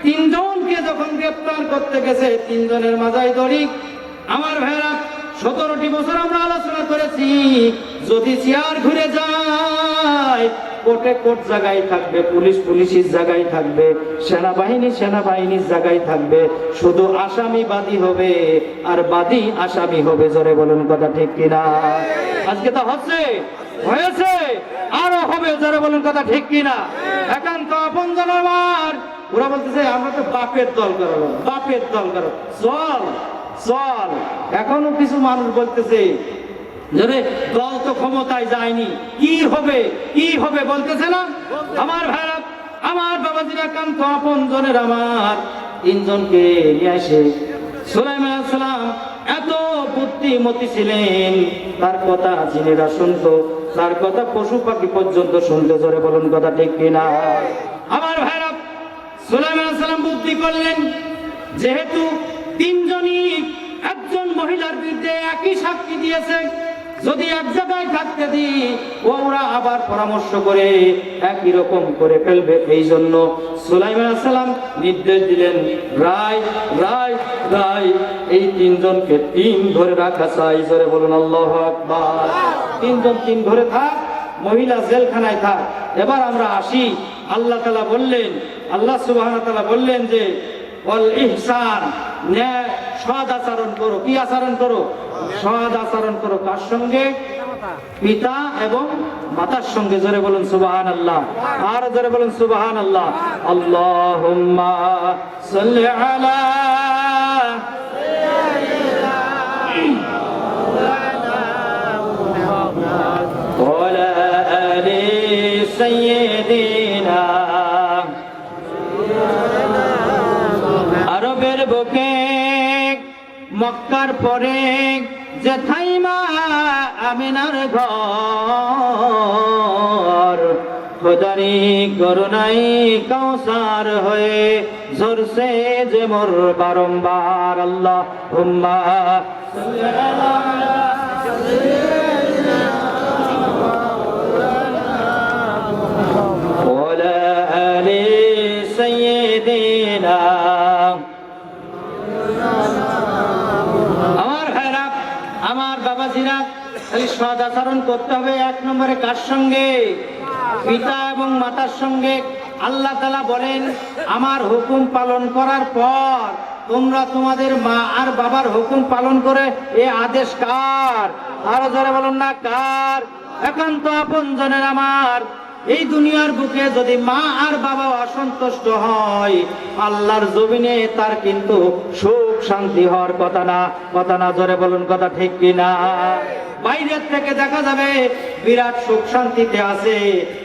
3 জনকে যখন গ্রেপ্তার করতে গেছে, 3 জনের মাথায় দড়ি। আমার ভাইরা 17টি বছর আমরা আলোচনা করেছি, যদি চেয়ার ঘুরে যায় কোর্টে কোর্ট জায়গায় থাকবে, পুলিশ পুলিশের জায়গায় থাকবে, সেনাবাহিনী সেনাবাহিনীর জায়গায় থাকবে, শুধু আসামি বাদী হবে আর বাদী আসামি হবে। জোরে বলুন কথা ঠিক কিনা? আজকে তো হয়েছে আরো হবে। জোরে বলুন কথা ঠিক কিনা? একান্ত আপনজন আমার, ওরা বলতেছে আমরা তো বাপের দল করো, বাপের দল করো, চল চল। এখনো কিছু মানুষ বলতেছে যে দল তো ক্ষমতায় যায়নি, কি হবে বলতেছে না। আমার ভাইরা, আমার বাবাজিরা, একান্ত আপনজনের আমার 3 জনকে নিয়ে আসে। সুলাইমান আলাইহিস সালাম এত বুদ্ধিমতী ছিলেন, তার কথা জিনেরা শুনতো, তার কথা পশু পাখি পর্যন্ত শুনতে। জোরে বলুন কথা ঠিক কিনা? আমার ভাইরা, সুলাইমান আলাইহিস সালাম বুদ্ধি করলেন, যেহেতু 3 জনই একজন মহিলার বিরুদ্ধে একই সাক্ষী দিয়েছে, যদি এক জায়গায় থাকতে দিই ওরা আবার পরামর্শ করে একই রকম করে ফেলবে। এই জন্য সুলাইমান আলাইহিস সালাম নির্দেশ দিলেন, রায় এই 3 জনকে 3 ধরে রাখা চাই। জোরে বলুন আল্লাহু আকবার। 3 জন 3 ধরে থাক, মহিলা জেলখানায় থাক। এবার আমরা আসি, আল্লাহ তাআলা বললেন, আল্লাহ সুবহানাহু ওয়া তাআলা বললেন যে ওয়াল ইহসান, ন্যায় সৎ আচরণ করো। কি আচরণ করো? সৎ আচরণ করো। কার সঙ্গে? পিতা এবং মাতার সঙ্গে। জোরে বলুন সুবহানাল্লাহ, আর জোরে বলুন সুবহানাল্লাহ। আল্লাহুম্মা সাল্লি আলা ওয়ালা আলি সাইয়্যিদিনা। আরবের বুকে মক্কার পরে যে থাইমা আমিনার ঘর, খোদারি করুণাই কাউসার হয়ে ঝরছে যে মোর বারম্বার। আল্লাহুম্মা সাল্লি আলা ওয়ালা আলি সাইয়্যিদিনা। আমার বাবাজিরা, সদ আচরণ করতে হবে। এক নম্বরে কার সঙ্গে? পিতা এবং মাতার সঙ্গে। আল্লাহ তাআলা বলেন, আমার হুকুম পালন করার পর তোমরা তোমাদের মা আর বাবার হুকুম পালন করে, এ আদেশ কার? আরো যারা বলুন না কার? একান্ত আপনজনের আমার। এই দুনিয়ার বুকে যদি মা আর বাবা অসন্তুষ্ট হয়, আল্লাহর জমিনে তার কিন্তু সুখ শান্তি হওয়ার কথা না। কথা না, জোরে বলুন কথা ঠিক কিনা? বাইরের থেকে দেখা যাবে বিরাট সুখ শান্তিতে আছে,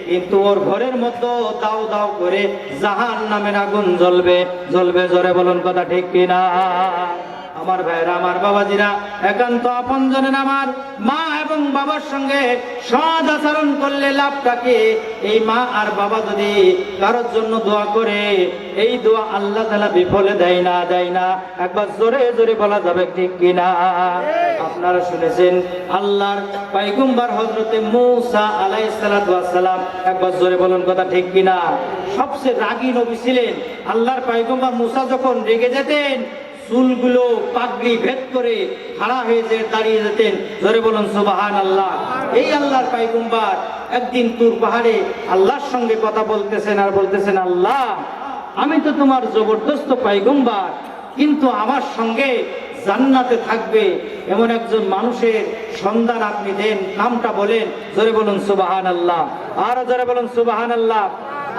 কিন্তু ওর ঘরের মধ্যে দাও দাও করে জাহান্নামের আগুন জ্বলবে জ্বলবে। জোরে বলুন কথা ঠিক কিনা? আমার ভাইরা, আমার বাবাজিরা, একান্ত আপনজনের আমার মা এবং বাবার সঙ্গে সৎ আচরণ করলে লাভটা কি? এই মা আর বাবা যদি কারোর জন্য দোয়া করে, এই দোয়া আল্লাহ তাআলা বিফলে দেয় না, দেয় না। একবার জোরে জোরে বলা যাবে ঠিক কিনা? আপনারা শুনেছেন আল্লাহর পয়গম্বর হযরতে মূসা আলাইহিস সালাতু ওয়াস সালাম, একবার জোরে বলুন কথা ঠিক কিনা? সবচেয়ে রাগী নবী ছিলেন। আল্লাহর পয়গম্বর মূসা যখন রেগে যেতেন, চুলগুলো পাগড়ি ভেদ করে খাড়া হয়ে যে দাঁড়িয়ে যেতেন। জোরে বলুন সুবহানাল্লাহ। এই আল্লাহর পয়গম্বর একদিন তুর পাহাড়ে আল্লাহর সঙ্গে কথা বলতেছেন আর বলতেছেন, আল্লাহ, আমি তো তোমার জবরদস্ত পয়গম্বর, কিন্তু আমার সঙ্গে জান্নাতে থাকবে এমন একজন মানুষের সন্ধান আপনি দেন, নামটা বলেন। জোরে বলুন সুবহানাল্লাহ, আর জোরে বলুন সুবহানাল্লাহ।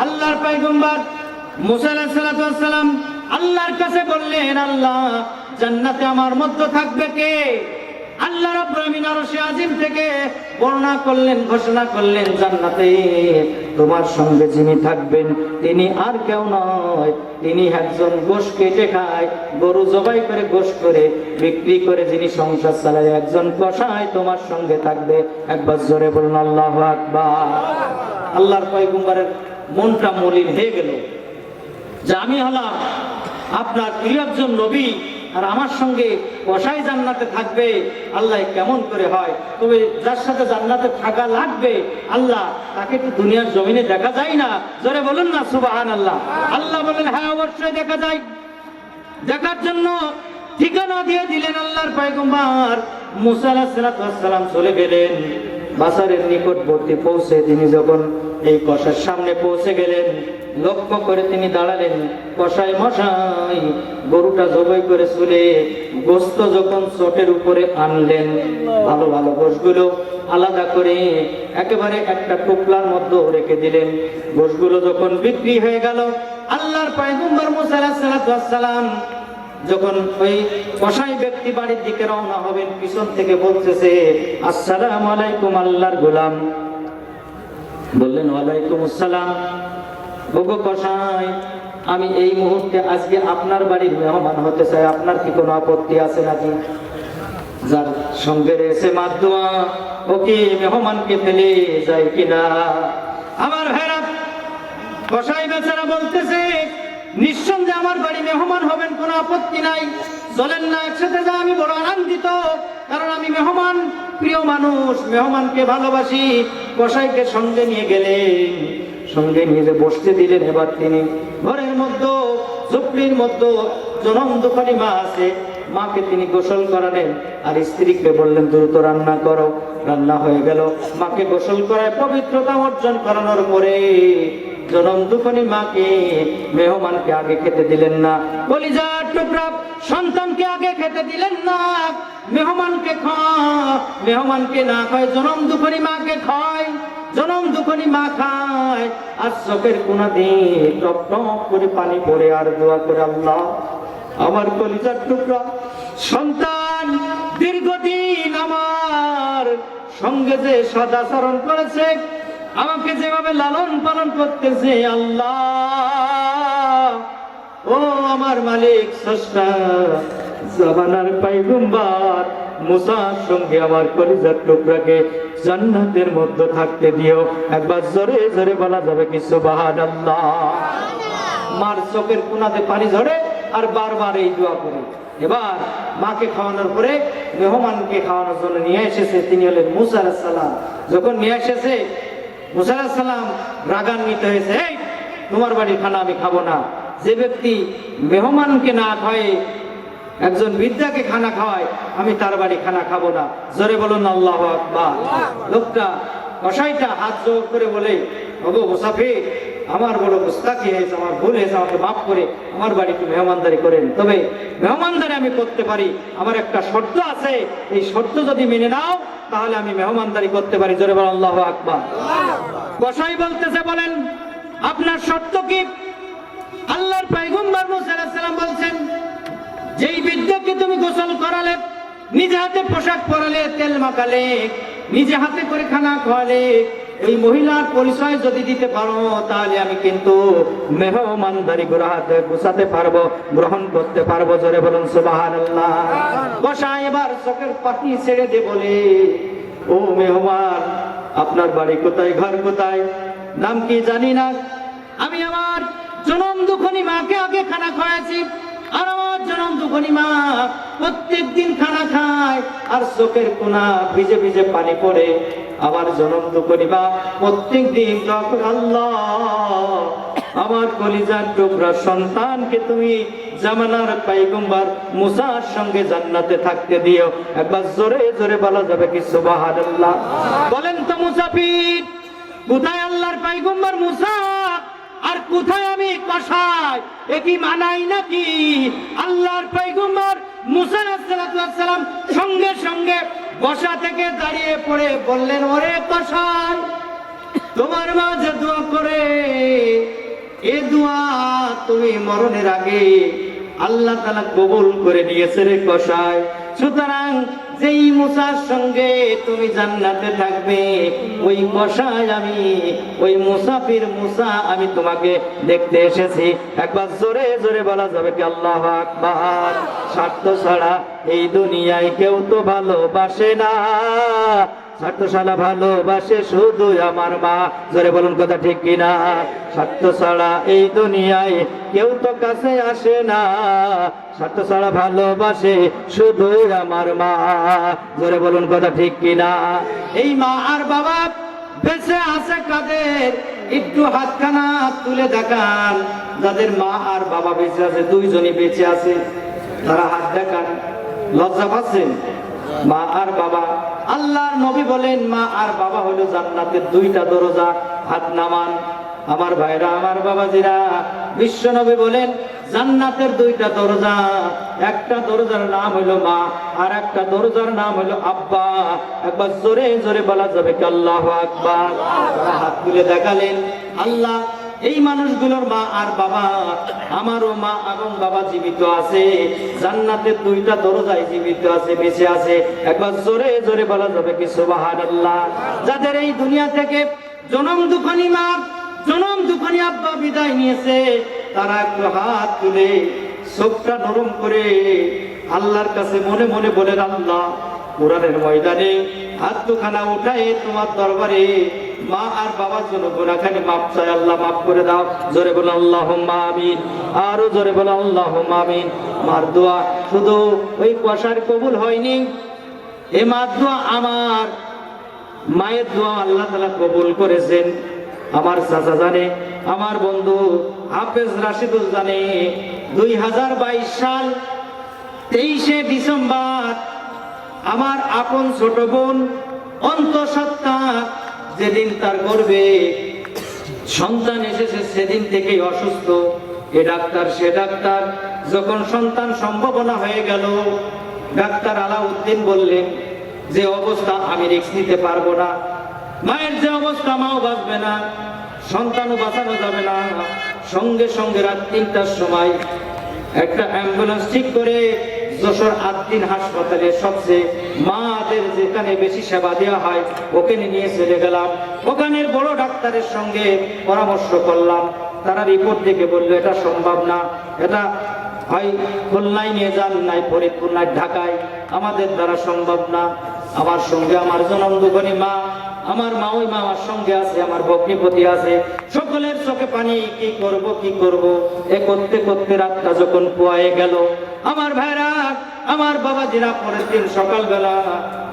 আল্লাহর পয়গম্বর মূসা আলাইহিস সালাতু ওয়াস সালাম আল্লাহর কাছে বললেন, আল্লাহ, জান্নাতে আমার মধ্যে থাকবে কে? আল্লাহ রাব্বুল আমিন আরশে আজিম থেকে বর্ণনা করলেন, ঘোষণা করলেন, জান্নাতে তোমার সঙ্গে যিনি থাকবেন তিনি আর কেউ নয়, তিনি একজন গোশ কেটে খায়, গরু জবাই করে গোশ করে বিক্রি করে যিনি সংসার চালায়, একজন কসাই তোমার সঙ্গে থাকবে। একবার জোরে বলুন আল্লাহু আকবার। আল্লাহর পয়গম্বরের মনটা মলিন হয়ে গেল যে আমি হলাম আপনার প্রিয় একজন নবী, আর আমার সঙ্গে কসাই জান্নাতে থাকবে। আল্লাহ কেমন করে হয়? তবে যার সাথে জান্নাতে থাকা লাগবে, আল্লাহ তাকে তো দুনিয়ার জমিনে দেখা যায় না। জোরে বলুন না সুবহানাল্লাহ। আল্লাহ বলেন, হ্যাঁ অবশ্যই দেখা যায়। দেখার জন্য ঠিকানা দিয়ে দিলেন আল্লাহর পয়গম্বর মূসা আলাইহিস সালাম। চলে গেলেন বাজারের নিকটবর্তী পৌঁছে তিনি যখন এই কসার সামনে পৌঁছে গেলেন, লক্ষ্য করে তিনি দাঁড়ালেন, কসাই মশাই গরুটা জবাই করে চুলে গোস্ত যখন চটের উপরে আনলেন, ভালো ভালো গোশগুলো আলাদা করে একেবারে একটা টুকলার মধ্যে রেখে দিলেন। গোশগুলো যখন বিক্রি হয়ে গেল, আল্লাহর পয়গম্বর মূসা আলাইহিস সালাম যখন ওই কসাই ব্যক্তি বাড়ির দিকে রওনা হবেন, পিছন থেকে বলতেছে, আসসালামু আলাইকুম আল্লাহর গোলাম। বললেন, ওয়ালাইকুম আসসালাম। ওগো কসাই, আমি এই মুহূর্তে আজকে আপনার বাড়ির মেহমান হতে চাই, আপনার কি কোনো আপত্তি আছে নাকি? যার সঙ্গে রয়েছে মাদুয়া, ও কি মেহমানকে ফেলে যায় কিনা? আমার ভাইরা, কসাই বেচারা বলতেছে, নিঃসন্দেহে আমার বাড়ি মেহমান হবেন, কোনো আপত্তি নাই, চলেন না একসাথে যা, আমি বড় আনন্দিত, কারণ আমি মেহমান প্রিয় মানুষ, মেহমানকে ভালোবাসি। কসাইকে সঙ্গে নিয়ে গেলেন, সঙ্গে নিয়ে যে বসতে দিলেন। এবার তিনি ঘরের মধ্যে ঝুপড়ির মধ্যে জনমদুখানি মা আছে, মাকে তিনি গোসল করালেন, আর স্ত্রীকে বললেন দ্রুত রান্না করো। রান্না হয়ে গেল, মাকে গোসল করায় পবিত্রতা অর্জন করানোর পরে জনম দুখানি মাকে মেহমানকে আগে খেতে দিলেন না। কলিজার টুকরা সন্তানকে আগে খেতে দিলেন না, মেহমানকে না খায়, জনম দুঃখী মাকে খায়, জনম দুঃখী মা খায়। আর চোখের কোনা দিয়ে টপ টপ করে পানি পড়ে আর দোয়া করে, আল্লাহ আমার কলিজার টুকরা সন্তান দীর্ঘদিন আমার সঙ্গে যে সদাচরণ করেছে, আমাকে যেভাবে লালন পালন করতেছে, আল্লাহ ও আমার মালিক স্রষ্টা, জামানার পয়গম্বর মুসার সঙ্গে আমার কলিজার টুকরাকে জান্নাতের মধ্যে থাকতে দিও। একবার জোরে জোরে বলা যাবে কি সুবহানাল্লাহ। মার চোখের কোনাতে পানি ঝরে আর বারবার এই দোয়া করে। এবার মাকে খাওয়ানোর পরে মেহমানকে খাওয়ানোর জন্য নিয়ে এসেছে, তিনি হলেন মুসা আলাইহিস সালাম। যখন নিয়ে এসেছে, মুসা আলাইহিস সালাম রাগান্বিত হয়েছে, এই তোমার বাড়ির খানা আমি খাবো না। যে ব্যক্তি মেহমানকে না খায়, একজন বৃদ্ধাকে খানা খাওয়ায়, আমি তার বাড়ি খানা খাবো না। জোরে বলুন আল্লাহু আকবার। লোকটা কসাইটা হাত জোর করে বলে, ওগো মুসাফির, আমার বড় গুস্তাখি হয়েছে, আমার ভুল হয়েছে, আমাকে মাফ করে আমার বাড়িতে মেহমানদারি করেন। তবে মেহমানদারি আমি করতে পারি, আমার একটা শর্ত আছে, এই শর্ত যদি মেনে নাও তাহলে আমি মেহমানদারি করতে পারি। জোরে বলুন আল্লাহু আকবার। কসাই বলতেছে, বলেন আপনার শর্ত কি? আল্লাহর পয়গম্বর মুসা আলাইহিস সালাম বলছেন, যেই বৃদ্ধকে তুমি গোসল করালে, নিজে হাতে পোশাক পরালে, তেল মাখালে, নিজে হাতে করে খানা খাওয়ালে, এই মহিলার পরিচয় যদি দিতে পারো তাহলে আমি কিন্তু মেহমানদারি গোছাতে পারবো, গ্রহণ করতে পারবো। জোরে বলুন সুবহানাল্লাহ। গোসাই এবার চোখের পানি ছেড়ে দে বলে, ও মেহমান, আপনার বাড়ি কোথায়, ঘর কোথায়, নাম কি জানি না, আমি আমার জনম দুঃখী মাকে আগে খানা খাওয়াইছি, আর আমার জনম দুঃখী মা প্রত্যেক দিন খানা খায়, আর চোখের কোনা ভিজে ভিজে পানি পড়ে। আমার জনম দুঃখী মা প্রত্যেক দিন যখন, আল্লাহ আমার কলিজার টুকরা সন্তানকে তুমি জামানার পয়গম্বর মুসার সঙ্গে জান্নাতে থাকতে দিও। একবার জোরে জোরে বলা যাবে কি সুবহানাল্লাহ। বলেন তো মুসাফির, কোথায় আল্লাহর পয়গম্বর মুসা আর কোথায় আমি কসাই? এ কি মানাই নাকি? আল্লাহর পয়গম্বর মুসা আলাইহিস সালাম সঙ্গে সঙ্গে বসা থেকে দাঁড়িয়ে পড়ে বললেন, ওরে কসাই, তোমার মা যে দোয়া করে, এ দোয়া তুমি মরণের আগে আল্লাহ তাআলা কবুল করে নিয়েছে রে কসাই। সুতরাং যেই মুসার সঙ্গে তুমি জান্নাতে থাকবে, ওই কসাই আমি, ওই মুসাফির মুসা আমি তোমাকে দেখতে এসেছি। একবার জোরে জোরে বলা যাবে কি আল্লাহু আকবার। স্বার্থ ছাড়া এই দুনিয়ায় কেউ তো ভালোবাসে না, স্বার্থশালা ভালোবাসে শুধু আমার মা। জোরে বলুন কথা ঠিক কিনা? স্বার্থ ছাড়া এই দুনিয়ায় কেউ তো কাছে আসে না, স্বার্থ ছাড়া ভালোবাসে শুধু আমার মা। জোরে বলুন কথা ঠিক কিনা? এই মা আর বাবা বেঁচে আছে কাদের? একটু হাতখানা তুলে দেখান যাদের মা আর বাবা বেঁচে আছে, দুইজনই বেঁচে আছে, তারা হাত দেখান। লজ্জা পাচ্ছেন? মা আর বাবা, আল্লাহর নবী বলেন মা আর বাবা হলো জান্নাতের দুইটা দরজা। হাত নামান আমার ভাইরা, আমার বাবাজিরা। বিশ্ব নবী বলেন জান্নাতের দুইটা দরজা, একটা দরজার নাম হলো মা, আর একটা দরজার নাম হলো আব্বা। একবার জোরে জোরে বলা যাবে কি আল্লাহু আকবার। হাত তুলে দেখালেন, আল্লাহ এই মানুষগুলোর মা আর বাবা, আমারও মা এবং বাবা জীবিত আছে, জান্নাতের দুইটা দরজায় জীবিত আছে, বেঁচে আছে। একবার জোরে জোরে বলা যাবে কি সুবহানাল্লাহ। যাদের এই দুনিয়া থেকে জনম দুঃখী মা, জনম দুঃখী আব্বা বিদায় নিয়েছে, তারা একটু হাত তুলে চোখটা নরম করে আল্লাহর কাছে মনে মনে বলেন, আল্লাহ কোরআনের ময়দানে হাত দুখানা উঠায় তোমার দরবারে মা আর বাবার জন্য গুনাহখানি মাফ চাই, আল্লাহ মাফ করে দাও। জোরে বলো আল্লাহুম্মা আমিন, আরো জোরে বলো আল্লাহুম্মা আমিন। মার দোয়া শুধু ওই কসার কবুল হয়নি, এ মার দোয়া আমার মায়ের দোয়া আল্লাহ তাআলা কবুল করেছেন। আমার চাচা জানে, আমার বন্ধু হাফেজ রাশিদুল জানে, 2022 সাল 23শে ডিসেম্বর আমার আপন ছোট বোন অন্তঃসত্ত্বা যেদিন তার গর্ভে সন্তান এসেছে সেদিন থেকেই অসুস্থ। এ ডাক্তার সে ডাক্তার, যখন সন্তান সম্ভাবনা হয়ে গেল, ডাক্তার আলাউদ্দিন বললেন যে অবস্থা আমি রিস্ক নিতে পারবো না, মায়ের যে অবস্থা মাও বাঁচবে না, সন্তানও বাঁচানো যাবে না। সঙ্গে সঙ্গে রাত 3টার সময় একটা অ্যাম্বুলেন্স ঠিক করে যশোর আদ্দিন হাসপাতালে সবচেয়ে মাদের যেখানে বেশি সেবা দেওয়া হয় ওখানে নিয়ে চলে গেলাম। ওখানের বড় ডাক্তারের সঙ্গে পরামর্শ করলাম। তারা রিপোর্ট দেখে বললো এটা সম্ভব না, এটা হয় খুলনায় নিয়ে যান, নাই ফরিদপুর, নাই ঢাকায়, আমাদের দ্বারা সম্ভব না। আমার সঙ্গে আমার জনম দুঃখী মা, আমার মা, ওই মা আমার সঙ্গে আছে, আমার ভগ্নিপতি আছে, সকলের চোখে পানি। কি করব কি করব, এ করতে করতে রাতটা যখন পোয়ায়ে গেল, আমার ভাইরা, আমার বাবাজিরা, পরের দিন সকালবেলা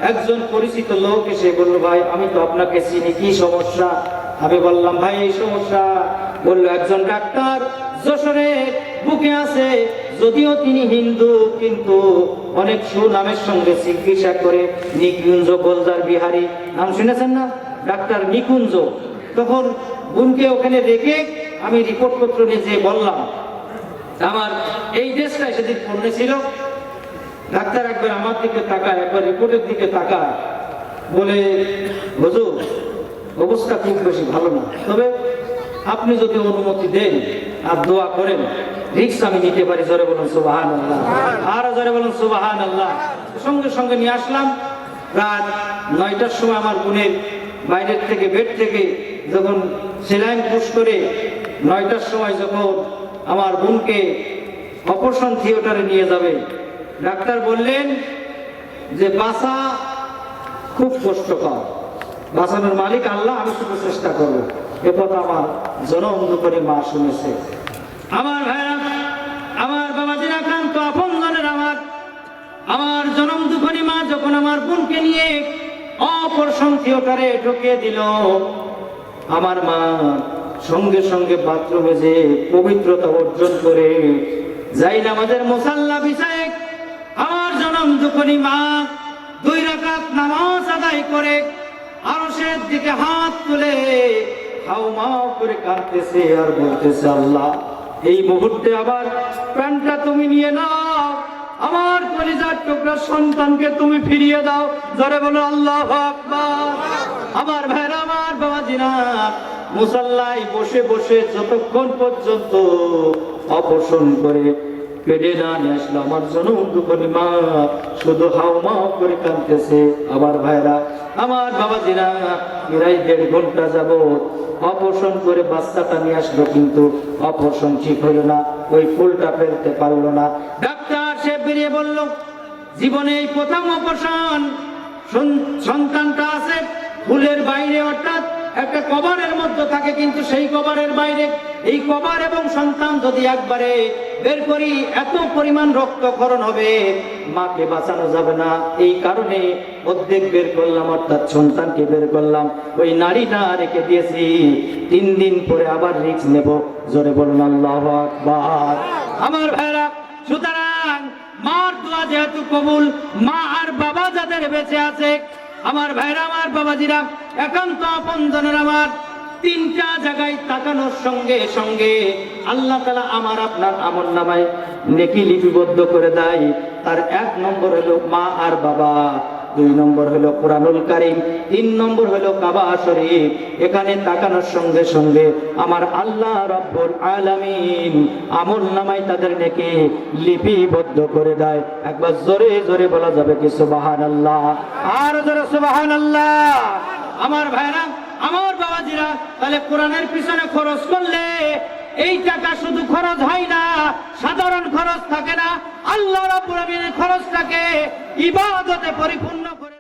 একজন পরিচিত লোক এসে বলল, ভাই আমি তো আপনাকে চিনি, কি সমস্যা? আমি বললাম, ভাই এই সমস্যা। বললো, একজন ডাক্তার যশোরে বুকে আছে, যদিও তিনি হিন্দু কিন্তু অনেক সুনামের সঙ্গে চিকিৎসা করে, নিকুঞ্জ গোলজার বিহারী নাম শুনেছেন না? ডাক্তার নিকুঞ্জ। তখন বোনকে ওখানে রেখে আমি রিপোর্ট পত্র নিয়ে যেয়ে বললাম, আমার এই দেশটা সেদিন পণ্যে ছিল। ডাক্তার একবার আমার দিকে তাকায়, একবার রিপোর্টের দিকে তাকায়, বলে, হুজুর অবস্থা খুব বেশি ভালো না, তবে আপনি যদি অনুমতি দেন আর দোয়া করেন, রিস্ক আমি নিতে পারি। জোরে বলুন সুবহানাল্লাহ, আরো জোরে বলুন সুবহানাল্লাহ। সঙ্গে সঙ্গে নিয়ে আসলাম। রাত 9টার সময় আমার বোনের বাইরের থেকে বেড থেকে যখন সেলাইন পুশ করে 9টার সময় যখন আমার বোনকে অপারেশন থিয়েটারে নিয়ে যাবে, ডাক্তার বললেন যে বাঁচা খুব কষ্টকর, বাঁচানোর মালিক আল্লাহ, আমি শুধু চেষ্টা করবো। এ কথা আমার জনম দুঃখী মা শুনেছে। আমার ভাইরা, আমার বাবাজিরা, কান্ত আপন জনের আমার জনম দুঃখী মা যখন আমার বোনকে নিয়ে অপারেশন থিয়েটারে ঢুকিয়ে দিল, আমার মা সঙ্গে সঙ্গে বাথরুমে যে পবিত্রতা অর্জন করে যাই নামাজের মুসাল্লা বিছায় আমার জনম দুঃখী মা 2 রাকাত নামাজ আদায় করে আরশের দিকে হাত তুলে হাউমাউ করে কাঁদতেছে আর বলতেছে, আল্লাহ এই মুহূর্তে আবার প্রাণটা তুমি নিয়ে নাও, আমার কলিজার টুকরা সন্তানকে তুমি ফিরিয়ে দাও। জোরে বলো আল্লাহু আকবার। আমার ভাইরা, আমার বাবাজিরা, মুসাল্লায় বসে বসে যতক্ষণ পর্যন্ত অপারেশন করে পেটে না নিয়ে আসলো, আমার জনম দুঃখী মা শুধু হাউমাউ করে কাঁদতেছে। আমার ভাইরা, আমার বাবাজিরা, প্রায় 1.5 ঘন্টা যাবত অপারেশন করে বাচ্চাটা নিয়ে আসলো, কিন্তু অপারেশন ঠিক হলো না, ওই ফুলটা ফেলতে পারলো না। ডাক্তার সে বেরিয়ে বলল, জীবনে এই প্রথম অপারেশন, সন্তানটা আছে ফুলের বাইরে, অর্থাৎ একটা কভারের মধ্যে থাকে, কিন্তু সেই কভারের বাইরে। এই কভার এবং সন্তান যদি একবারে বের করি, এত পরিমাণ রক্তক্ষরণ হবে, মাকে বাঁচানো যাবে না। এই কারণে অর্ধেক বের করলাম, অর্থাৎ সন্তানকে বের করলাম, ওই নারীটা রেখে দিয়েছি। 3 দিন পরে আবার রিস্ক নেব। জোরে বলুন আল্লাহু আকবার। আমার ভাইরা, সুতরাং মার দোয়া যেহেতু কবুল, মা আর বাবা যাদের বেঁচে আছে, আমার ভাইরা, আমার বাবাজিরা, একান্ত আপনজনের আমার 3টা জায়গায় তাকানোর সঙ্গে সঙ্গে আল্লাহ তাআলা আমার আপনার আমলনামায় নেকি লিপিবদ্ধ করে দেয়। তার 1 নম্বর হলো মা আর বাবা, 2 নম্বর হলো কোরআনুল কারীম, 3 নম্বর হলো কাবা শরীফ। এখানে তাকানোর সঙ্গে সঙ্গে আমার আল্লাহ রাব্বুল আলামিন আমলনামায় তাদের নেকি লিপিবদ্ধ করে দেয়। একবার জোরে জোরে বলা যাবে কি সুবহানাল্লাহ? আর জোরে সুবহানাল্লাহ। আমার ভাইরা, আমার বাবাজিরা, তাহলে কোরআনের পিছনে খরচ করলে এই টাকা শুধু খরচ হয় না, সাধারণ খরচ থাকে না, আল্লাহ রাব্বুল আলামিনের খরচটাকে ইবাদতে পরিপূর্ণ করে